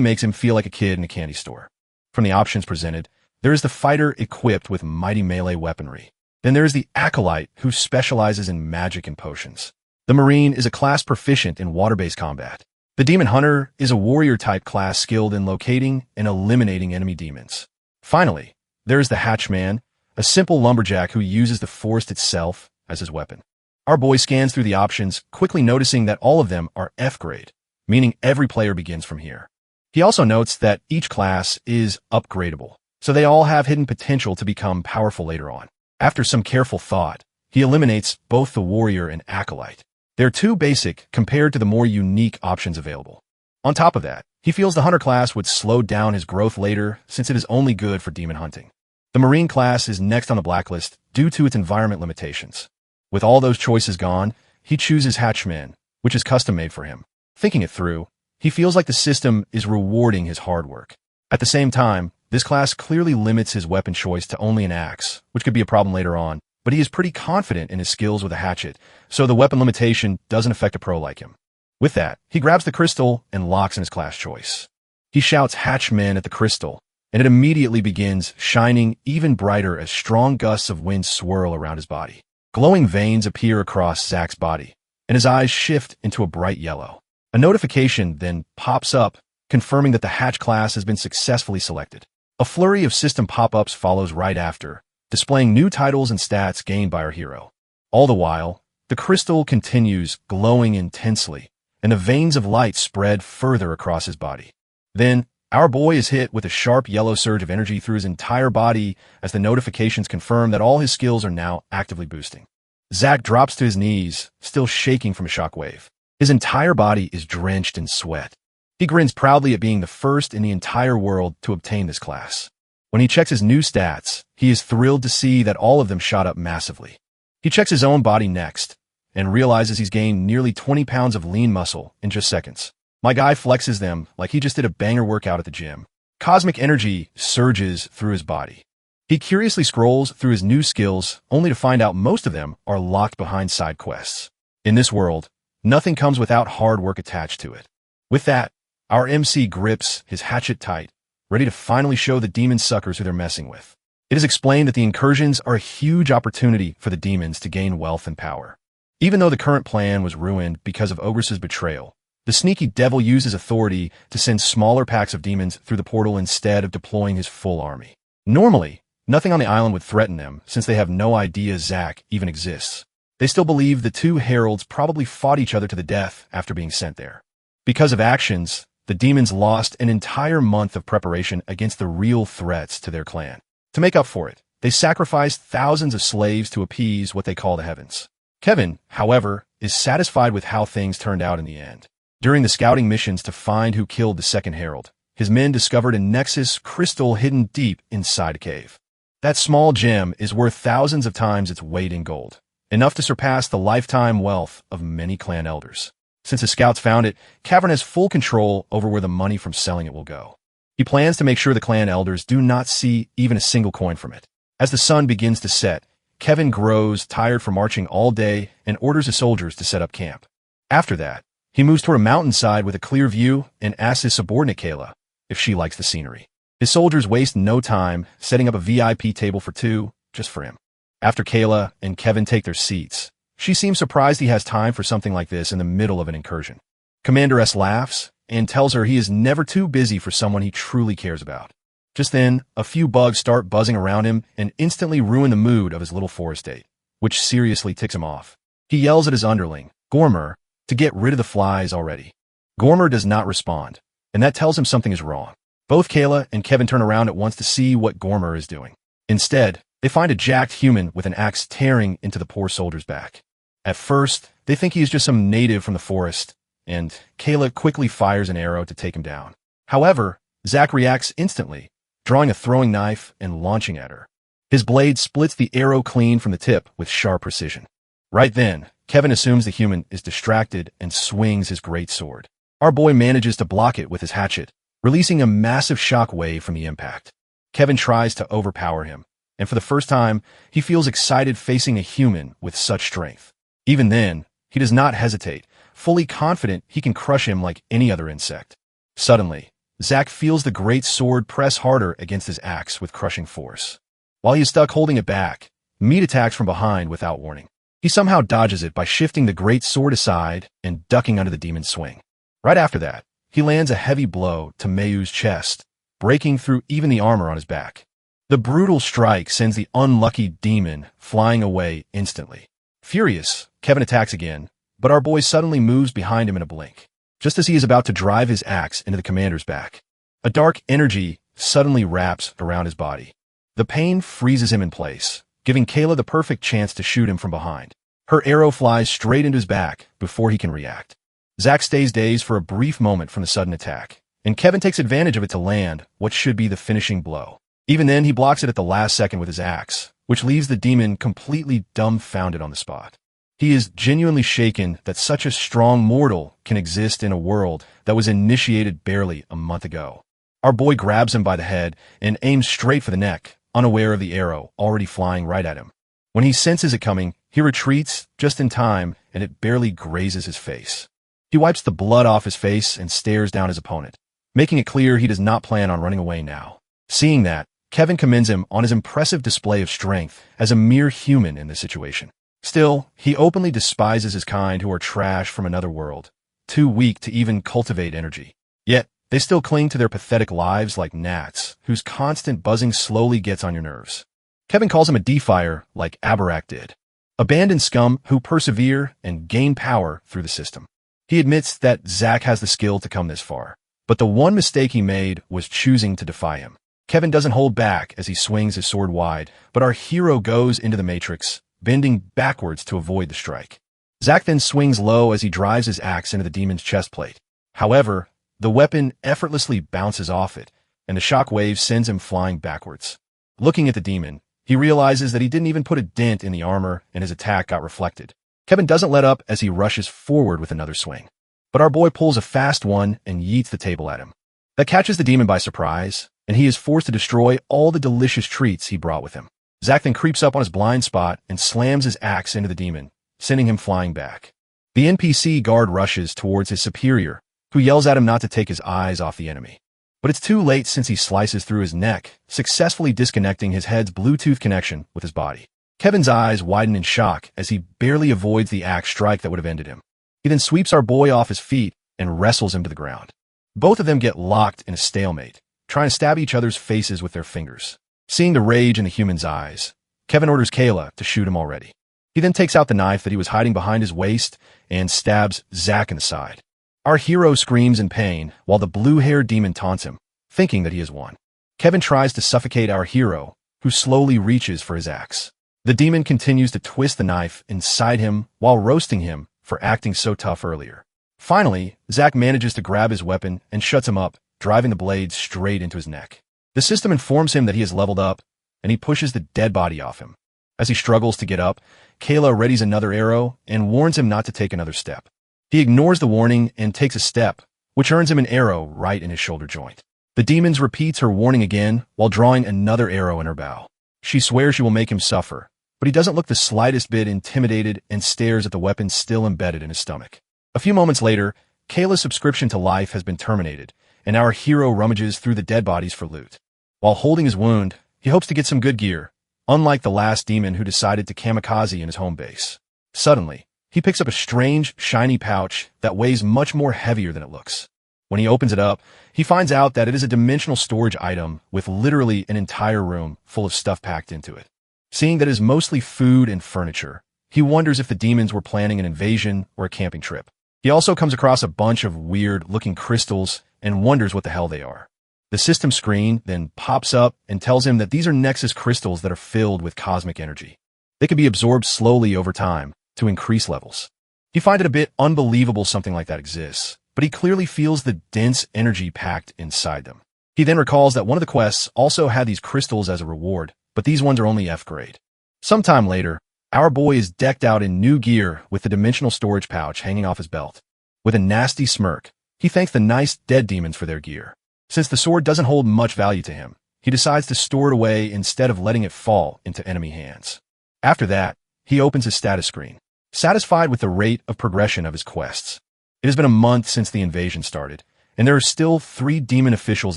makes him feel like a kid in a candy store. From the options presented, there is the fighter equipped with mighty melee weaponry. Then there is the acolyte who specializes in magic and potions. The marine is a class proficient in water-based combat. The demon hunter is a warrior-type class skilled in locating and eliminating enemy demons. Finally, there is the hatchman, a simple lumberjack who uses the forest itself as his weapon. Our boy scans through the options, quickly noticing that all of them are F grade, meaning every player begins from here. He also notes that each class is upgradable, so they all have hidden potential to become powerful later on. After some careful thought, he eliminates both the warrior and acolyte. They're too basic compared to the more unique options available. On top of that, he feels the hunter class would slow down his growth later since it is only good for demon hunting. The marine class is next on the blacklist due to its environment limitations. With all those choices gone, he chooses hatchman, which is custom-made for him. Thinking it through, he feels like the system is rewarding his hard work. At the same time, this class clearly limits his weapon choice to only an axe, which could be a problem later on, but he is pretty confident in his skills with a hatchet, so the weapon limitation doesn't affect a pro like him. With that, he grabs the crystal and locks in his class choice. He shouts hatchman at the crystal, and it immediately begins shining even brighter as strong gusts of wind swirl around his body. Glowing veins appear across Zach's body, and his eyes shift into a bright yellow. A notification then pops up, confirming that the hatch class has been successfully selected. A flurry of system pop-ups follows right after, displaying new titles and stats gained by our hero. All the while, the crystal continues glowing intensely, and the veins of light spread further across his body. Then, our boy is hit with a sharp yellow surge of energy through his entire body as the notifications confirm that all his skills are now actively boosting. Zach drops to his knees, still shaking from a shockwave. His entire body is drenched in sweat. He grins proudly at being the first in the entire world to obtain this class. When he checks his new stats, he is thrilled to see that all of them shot up massively. He checks his own body next, and realizes he's gained nearly 20 pounds of lean muscle in just seconds. My guy flexes them like he just did a banger workout at the gym. Cosmic energy surges through his body. He curiously scrolls through his new skills, only to find out most of them are locked behind side quests. In this world, nothing comes without hard work attached to it. With that, our MC grips his hatchet tight, ready to finally show the demon suckers who they're messing with. It is explained that the incursions are a huge opportunity for the demons to gain wealth and power. Even though the current plan was ruined because of Ogress's betrayal, the sneaky devil uses authority to send smaller packs of demons through the portal instead of deploying his full army. Normally, nothing on the island would threaten them since they have no idea Zach even exists. They still believe the 2 heralds probably fought each other to the death after being sent there. Because of actions, the demons lost an entire month of preparation against the real threats to their clan. To make up for it, they sacrificed thousands of slaves to appease what they call the heavens. Kevin, however, is satisfied with how things turned out in the end. During the scouting missions to find who killed the second herald, his men discovered a Nexus crystal hidden deep inside a cave. That small gem is worth thousands of times its weight in gold, enough to surpass the lifetime wealth of many clan elders. Since the scouts found it, Cavern has full control over where the money from selling it will go. He plans to make sure the clan elders do not see even a single coin from it. As the sun begins to set, Kevin grows tired from marching all day and orders his soldiers to set up camp. After that, he moves toward a mountainside with a clear view and asks his subordinate Kayla if she likes the scenery. His soldiers waste no time setting up a VIP table for 2 just for him. After Kayla and Kevin take their seats, she seems surprised he has time for something like this in the middle of an incursion. Commander S laughs and tells her he is never too busy for someone he truly cares about. Just then, a few bugs start buzzing around him and instantly ruin the mood of his little forest date, which seriously ticks him off. He yells at his underling, Gormer, to get rid of the flies already. Gormer does not respond, and that tells him something is wrong. Both Kayla and Kevin turn around at once to see what Gormer is doing. Instead, they find a jacked human with an axe tearing into the poor soldier's back. At first, they think he is just some native from the forest, and Kayla quickly fires an arrow to take him down. However, Zach reacts instantly, drawing a throwing knife and launching at her. His blade splits the arrow clean from the tip with sharp precision. Right then, Kevin assumes the human is distracted and swings his great sword. Our boy manages to block it with his hatchet, releasing a massive shock wave from the impact. Kevin tries to overpower him, and for the first time, he feels excited facing a human with such strength. Even then, he does not hesitate, fully confident he can crush him like any other insect. Suddenly, Zack feels the great sword press harder against his axe with crushing force. While he is stuck holding it back, Meat attacks from behind without warning. He somehow dodges it by shifting the great sword aside and ducking under the demon's swing. Right after that, he lands a heavy blow to Mayu's chest, breaking through even the armor on his back. The brutal strike sends the unlucky demon flying away instantly. Furious, Kevin attacks again, but our boy suddenly moves behind him in a blink, just as he is about to drive his axe into the commander's back. A dark energy suddenly wraps around his body. The pain freezes him in place, giving Kayla the perfect chance to shoot him from behind. Her arrow flies straight into his back before he can react. Zack stays dazed for a brief moment from the sudden attack, and Kevin takes advantage of it to land what should be the finishing blow. Even then, he blocks it at the last second with his axe, which leaves the demon completely dumbfounded on the spot. He is genuinely shaken that such a strong mortal can exist in a world that was initiated barely a month ago. Our boy grabs him by the head and aims straight for the neck, unaware of the arrow already flying right at him. When he senses it coming, he retreats just in time and it barely grazes his face. He wipes the blood off his face and stares down his opponent, making it clear he does not plan on running away now. Seeing that, Kevin commends him on his impressive display of strength as a mere human in this situation. Still, he openly despises his kind who are trash from another world, too weak to even cultivate energy. Yet, they still cling to their pathetic lives like gnats, whose constant buzzing slowly gets on your nerves. Kevin calls him a defier like Abarak did. Abandoned scum who persevere and gain power through the system. He admits that Zack has the skill to come this far, but the one mistake he made was choosing to defy him. Kevin doesn't hold back as he swings his sword wide, but our hero goes into the matrix, bending backwards to avoid the strike. Zack then swings low as he drives his axe into the demon's chest plate. However, the weapon effortlessly bounces off it, and the shock wave sends him flying backwards. Looking at the demon, he realizes that he didn't even put a dent in the armor and his attack got reflected. Kevin doesn't let up as he rushes forward with another swing. But our boy pulls a fast one and yeets the table at him. That catches the demon by surprise, and he is forced to destroy all the delicious treats he brought with him. Zack then creeps up on his blind spot and slams his axe into the demon, sending him flying back. The NPC guard rushes towards his superior, who yells at him not to take his eyes off the enemy. But it's too late since he slices through his neck, successfully disconnecting his head's Bluetooth connection with his body. Kevin's eyes widen in shock as he barely avoids the axe strike that would have ended him. He then sweeps our boy off his feet and wrestles him to the ground. Both of them get locked in a stalemate, trying to stab each other's faces with their fingers. Seeing the rage in the human's eyes, Kevin orders Kayla to shoot him already. He then takes out the knife that he was hiding behind his waist and stabs Zack in the side. Our hero screams in pain while the blue-haired demon taunts him, thinking that he has won. Kevin tries to suffocate our hero, who slowly reaches for his axe. The demon continues to twist the knife inside him while roasting him for acting so tough earlier. Finally, Zack manages to grab his weapon and shuts him up, driving the blade straight into his neck. The system informs him that he has leveled up, and he pushes the dead body off him. As he struggles to get up, Kayla readies another arrow and warns him not to take another step. He ignores the warning and takes a step, which earns him an arrow right in his shoulder joint. The demon repeats her warning again while drawing another arrow in her bow. She swears she will make him suffer, but he doesn't look the slightest bit intimidated and stares at the weapon still embedded in his stomach. A few moments later, Kayla's subscription to life has been terminated, and our hero rummages through the dead bodies for loot. While holding his wound, he hopes to get some good gear, unlike the last demon who decided to kamikaze in his home base. Suddenly, he picks up a strange, shiny pouch that weighs much more heavier than it looks. When he opens it up, he finds out that it is a dimensional storage item with literally an entire room full of stuff packed into it. Seeing that it is mostly food and furniture, he wonders if the demons were planning an invasion or a camping trip. He also comes across a bunch of weird-looking crystals and wonders what the hell they are. The system screen then pops up and tells him that these are Nexus crystals that are filled with cosmic energy. They can be absorbed slowly over time to increase levels. He finds it a bit unbelievable something like that exists, but he clearly feels the dense energy packed inside them. He then recalls that one of the quests also had these crystals as a reward, but these ones are only F grade. Sometime later, our boy is decked out in new gear with the dimensional storage pouch hanging off his belt. With a nasty smirk, he thanks the nice dead demons for their gear. Since the sword doesn't hold much value to him, he decides to store it away instead of letting it fall into enemy hands. After that, he opens his status screen, satisfied with the rate of progression of his quests. It has been a month since the invasion started, and there are still 3 demon officials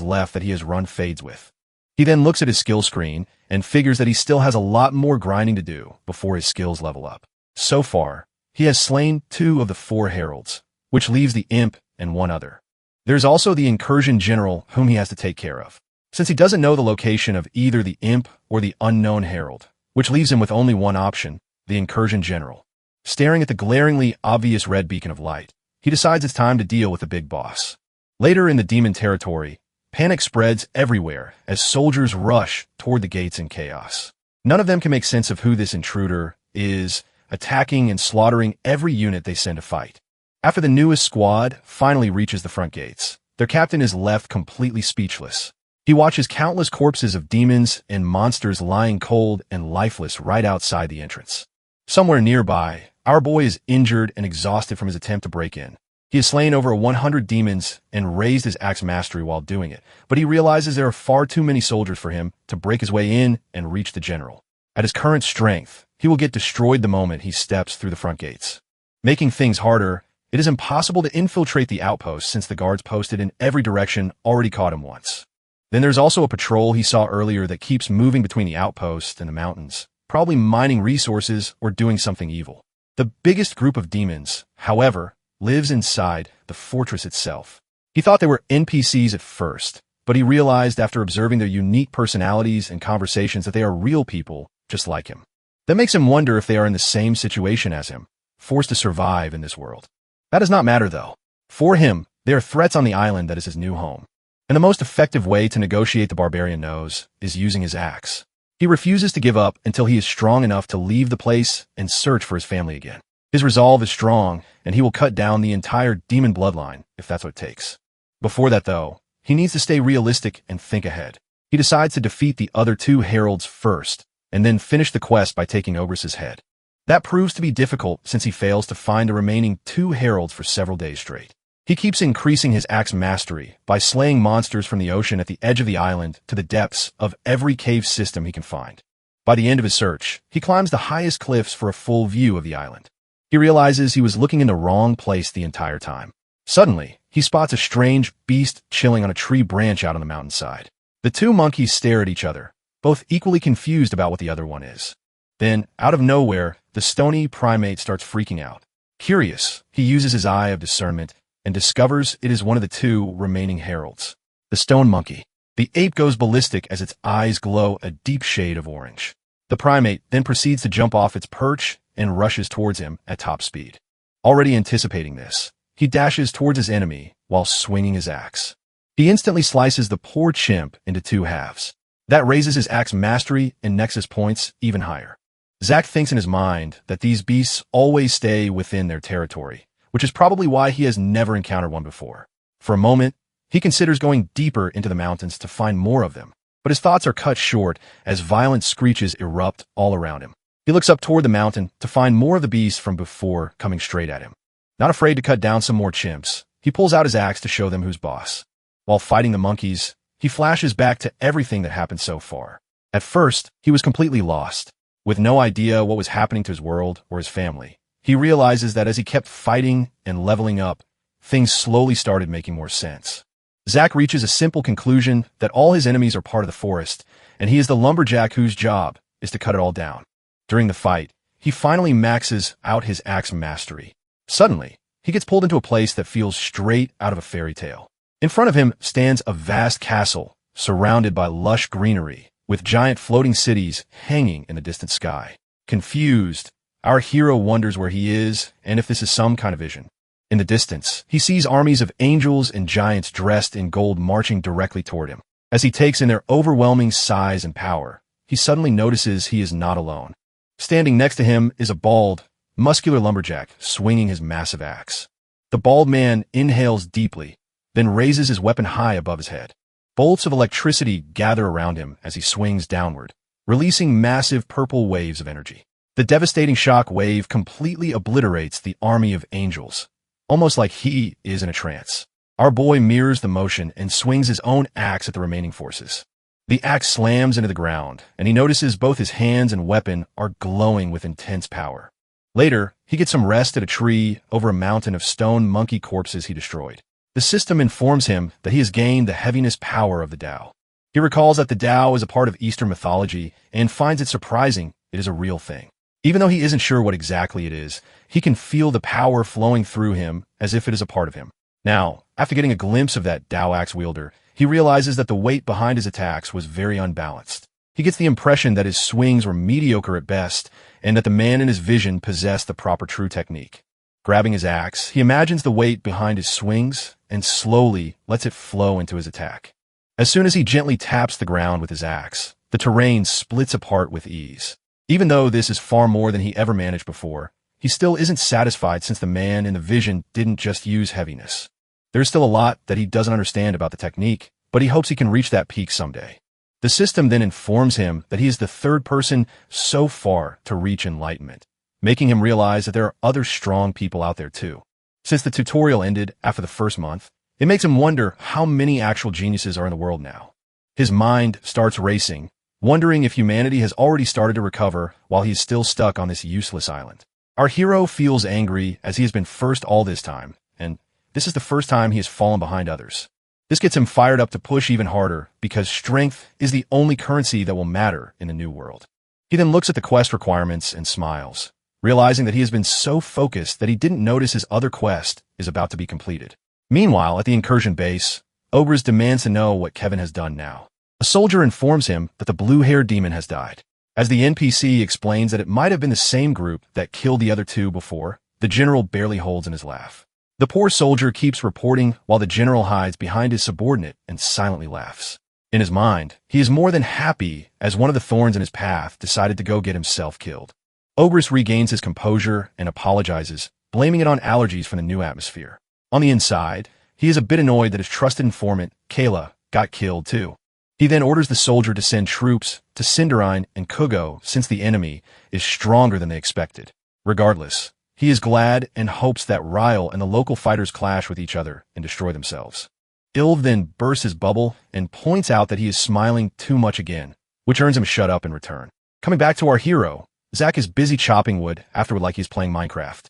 left that he has run fades with. He then looks at his skill screen and figures that he still has a lot more grinding to do before his skills level up. So far, he has slain 2 of the 4 heralds, which leaves the imp and 1 other. There's also the incursion general whom he has to take care of, since he doesn't know the location of either the imp or the unknown herald, which leaves him with only one option, the incursion general. Staring at the glaringly obvious red beacon of light, he decides it's time to deal with the big boss. Later in the demon territory, panic spreads everywhere as soldiers rush toward the gates in chaos. None of them can make sense of who this intruder is, attacking and slaughtering every unit they send to fight. After the newest squad finally reaches the front gates, their captain is left completely speechless. He watches countless corpses of demons and monsters lying cold and lifeless right outside the entrance. Somewhere nearby, our boy is injured and exhausted from his attempt to break in. He has slain over 100 demons and raised his axe mastery while doing it, but he realizes there are far too many soldiers for him to break his way in and reach the general. At his current strength, he will get destroyed the moment he steps through the front gates. Making things harder, it is impossible to infiltrate the outpost since the guards posted in every direction already caught him once. Then there's also a patrol he saw earlier that keeps moving between the outpost and the mountains, probably mining resources or doing something evil. The biggest group of demons, however, lives inside the fortress itself. He thought they were NPCs at first, but he realized after observing their unique personalities and conversations that they are real people just like him. That makes him wonder if they are in the same situation as him, forced to survive in this world. That does not matter though. For him, they are threats on the island that is his new home. And the most effective way to negotiate the barbarian knows is using his axe. He refuses to give up until he is strong enough to leave the place and search for his family again. His resolve is strong, and he will cut down the entire demon bloodline if that's what it takes. Before that, though, he needs to stay realistic and think ahead. He decides to defeat the other 2 heralds first, and then finish the quest by taking Ogris's head. That proves to be difficult since he fails to find the remaining 2 heralds for several days straight. He keeps increasing his axe mastery by slaying monsters from the ocean at the edge of the island to the depths of every cave system he can find. By the end of his search, he climbs the highest cliffs for a full view of the island. He realizes he was looking in the wrong place the entire time. Suddenly, he spots a strange beast chilling on a tree branch out on the mountainside. The 2 monkeys stare at each other, both equally confused about what the other one is. Then, out of nowhere, the stony primate starts freaking out. Curious, he uses his eye of discernment and discovers it is one of the 2 remaining heralds, the stone monkey. The ape goes ballistic as its eyes glow a deep shade of orange. The primate then proceeds to jump off its perch and rushes towards him at top speed. Already anticipating this, he dashes towards his enemy while swinging his axe. He instantly slices the poor chimp into 2 halves. That raises his axe mastery and nexus points even higher. Zack thinks in his mind that these beasts always stay within their territory, which is probably why he has never encountered one before. For a moment, he considers going deeper into the mountains to find more of them, but his thoughts are cut short as violent screeches erupt all around him. He looks up toward the mountain to find more of the beasts from before coming straight at him. Not afraid to cut down some more chimps, he pulls out his axe to show them who's boss. While fighting the monkeys, he flashes back to everything that happened so far. At first, he was completely lost, with no idea what was happening to his world or his family. He realizes that as he kept fighting and leveling up, things slowly started making more sense. Zack reaches a simple conclusion that all his enemies are part of the forest, and he is the lumberjack whose job is to cut it all down. During the fight, he finally maxes out his axe mastery. Suddenly, he gets pulled into a place that feels straight out of a fairy tale. In front of him stands a vast castle, surrounded by lush greenery, with giant floating cities hanging in the distant sky. Confused, our hero wonders where he is and if this is some kind of vision. In the distance, he sees armies of angels and giants dressed in gold marching directly toward him. As he takes in their overwhelming size and power, he suddenly notices he is not alone. Standing next to him is a bald, muscular lumberjack swinging his massive axe. The bald man inhales deeply, then raises his weapon high above his head. Bolts of electricity gather around him as he swings downward, releasing massive purple waves of energy. The devastating shock wave completely obliterates the army of angels, almost like he is in a trance. Our boy mirrors the motion and swings his own axe at the remaining forces. The axe slams into the ground, and he notices both his hands and weapon are glowing with intense power. Later, he gets some rest at a tree over a mountain of stone monkey corpses he destroyed. The system informs him that he has gained the heaviness power of the Tao. He recalls that the Tao is a part of Eastern mythology and finds it surprising it is a real thing. Even though he isn't sure what exactly it is, he can feel the power flowing through him as if it is a part of him. Now, after getting a glimpse of that Tao axe wielder, he realizes that the weight behind his attacks was very unbalanced. He gets the impression that his swings were mediocre at best, and that the man in his vision possessed the proper true technique. Grabbing his axe, he imagines the weight behind his swings and slowly lets it flow into his attack. As soon as he gently taps the ground with his axe, the terrain splits apart with ease. Even though this is far more than he ever managed before, he still isn't satisfied since the man in the vision didn't just use heaviness. There's still a lot that he doesn't understand about the technique, but he hopes he can reach that peak someday. The system then informs him that he is the third person so far to reach enlightenment, making him realize that there are other strong people out there too. Since the tutorial ended after the first month, it makes him wonder how many actual geniuses are in the world now. His mind starts racing, wondering if humanity has already started to recover while he is still stuck on this useless island. Our hero feels angry as he has been first all this time, and this is the first time he has fallen behind others. This gets him fired up to push even harder because strength is the only currency that will matter in the new world. He then looks at the quest requirements and smiles, realizing that he has been so focused that he didn't notice his other quest is about to be completed. Meanwhile, at the incursion base, Ogres demands to know what Kevin has done now. A soldier informs him that the blue-haired demon has died. As the NPC explains that it might have been the same group that killed the other two before, the general barely holds in his laugh. The poor soldier keeps reporting while the general hides behind his subordinate and silently laughs. In his mind, he is more than happy as one of the thorns in his path decided to go get himself killed. Ogres regains his composure and apologizes, blaming it on allergies from the new atmosphere. On the inside, he is a bit annoyed that his trusted informant, Kayla, got killed too. He then orders the soldier to send troops to Cinderine and Kugo since the enemy is stronger than they expected. Regardless, he is glad and hopes that Ryle and the local fighters clash with each other and destroy themselves. Ilv then bursts his bubble and points out that he is smiling too much again, which earns him shut up in return. Coming back to our hero, Zack is busy chopping wood afterward like he's playing Minecraft.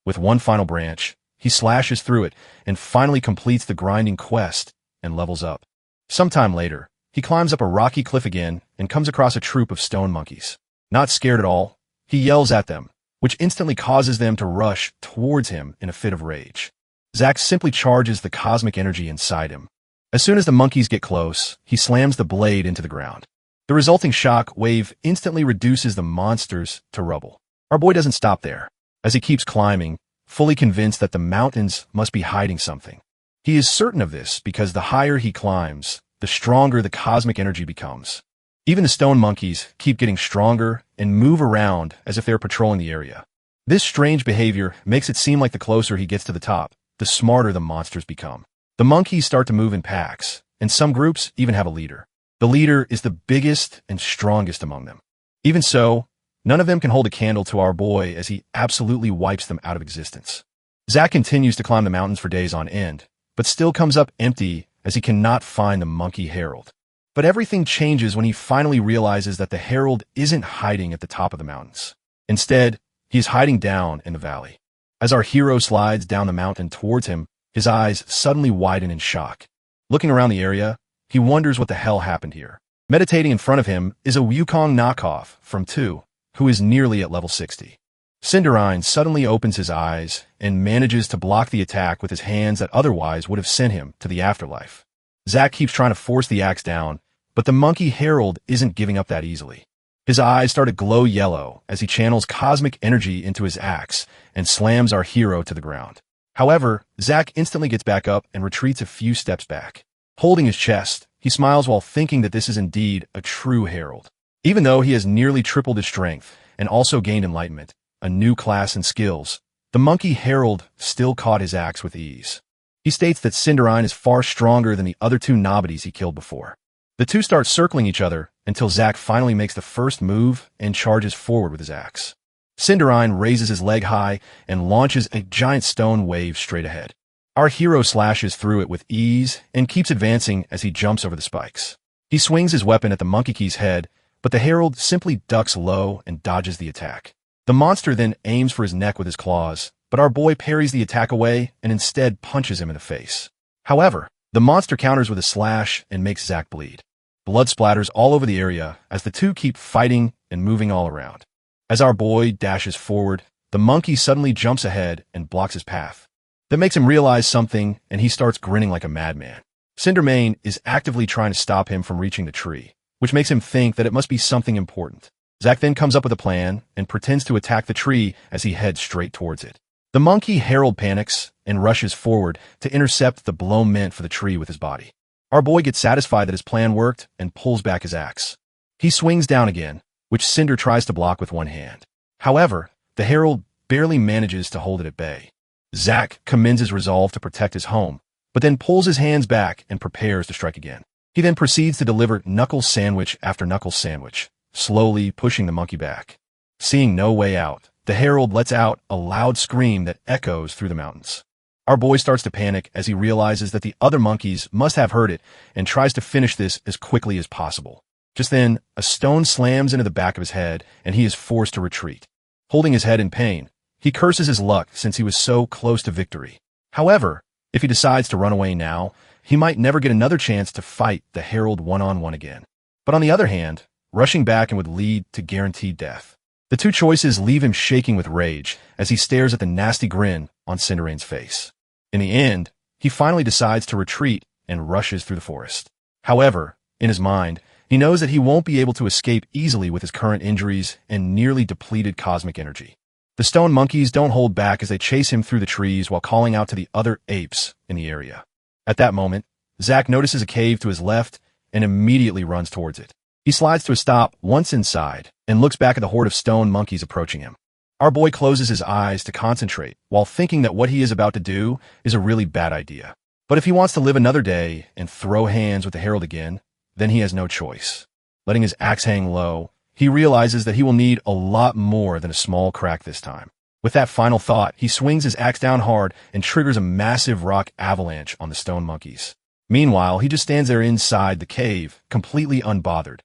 With one final branch, he slashes through it and finally completes the grinding quest and levels up. Sometime later, he climbs up a rocky cliff again and comes across a troop of stone monkeys. Not scared at all, he yells at them, which instantly causes them to rush towards him in a fit of rage. Zack simply charges the cosmic energy inside him. As soon as the monkeys get close, he slams the blade into the ground. The resulting shock wave instantly reduces the monsters to rubble. Our boy doesn't stop there, as he keeps climbing, fully convinced that the mountains must be hiding something. He is certain of this because the higher he climbs, the stronger the cosmic energy becomes. Even the stone monkeys keep getting stronger and move around as if they're patrolling the area. This strange behavior makes it seem like the closer he gets to the top, the smarter the monsters become. The monkeys start to move in packs, and some groups even have a leader. The leader is the biggest and strongest among them. Even so, none of them can hold a candle to our boy as he absolutely wipes them out of existence. Zack continues to climb the mountains for days on end, but still comes up empty as he cannot find the monkey herald. But everything changes when he finally realizes that the herald isn't hiding at the top of the mountains. Instead, he is hiding down in the valley. As our hero slides down the mountain towards him, his eyes suddenly widen in shock. Looking around the area, he wonders what the hell happened here. Meditating in front of him is a Wukong knockoff from 2, who is nearly at level 60. Cinderine suddenly opens his eyes and manages to block the attack with his hands that otherwise would have sent him to the afterlife. Zack keeps trying to force the axe down, but the monkey herald isn't giving up that easily. His eyes start to glow yellow as he channels cosmic energy into his axe and slams our hero to the ground. However, Zack instantly gets back up and retreats a few steps back. Holding his chest, he smiles while thinking that this is indeed a true herald. Even though he has nearly tripled his strength and also gained enlightenment, a new class and skills, the monkey herald still caught his axe with ease. He states that Cinderine is far stronger than the other 2 nobodies he killed before. The two start circling each other until Zack finally makes the first move and charges forward with his axe. Cinderine raises his leg high and launches a giant stone wave straight ahead. Our hero slashes through it with ease and keeps advancing as he jumps over the spikes. He swings his weapon at the monkey key's head, but the herald simply ducks low and dodges the attack. The monster then aims for his neck with his claws, but our boy parries the attack away and instead punches him in the face. However, the monster counters with a slash and makes Zack bleed. Blood splatters all over the area as the two keep fighting and moving all around. As our boy dashes forward, the monkey suddenly jumps ahead and blocks his path. That makes him realize something, and he starts grinning like a madman. Cindermane is actively trying to stop him from reaching the tree, which makes him think that it must be something important. Zack then comes up with a plan and pretends to attack the tree as he heads straight towards it. The monkey herald panics and rushes forward to intercept the blow meant for the tree with his body. Our boy gets satisfied that his plan worked and pulls back his axe. He swings down again, which Cinder tries to block with one hand. However, the herald barely manages to hold it at bay. Zack commends his resolve to protect his home, but then pulls his hands back and prepares to strike again. He then proceeds to deliver knuckle sandwich after knuckle sandwich, slowly pushing the monkey back. Seeing no way out, the herald lets out a loud scream that echoes through the mountains. Our boy starts to panic as he realizes that the other monkeys must have heard it and tries to finish this as quickly as possible. Just then, a stone slams into the back of his head and he is forced to retreat. Holding his head in pain, he curses his luck since he was so close to victory. However, if he decides to run away now, he might never get another chance to fight the herald one-on-one again. But on the other hand, rushing back would lead to guaranteed death. The two choices leave him shaking with rage as he stares at the nasty grin on Cindermane's face. In the end, he finally decides to retreat and rushes through the forest. However, in his mind, he knows that he won't be able to escape easily with his current injuries and nearly depleted cosmic energy. The stone monkeys don't hold back as they chase him through the trees while calling out to the other apes in the area. At that moment, Zack notices a cave to his left and immediately runs towards it. He slides to a stop once inside and looks back at the horde of stone monkeys approaching him. Our boy closes his eyes to concentrate while thinking that what he is about to do is a really bad idea. But if he wants to live another day and throw hands with the herald again, then he has no choice. Letting his axe hang low, he realizes that he will need a lot more than a small crack this time. With that final thought, he swings his axe down hard and triggers a massive rock avalanche on the stone monkeys. Meanwhile, he just stands there inside the cave, completely unbothered,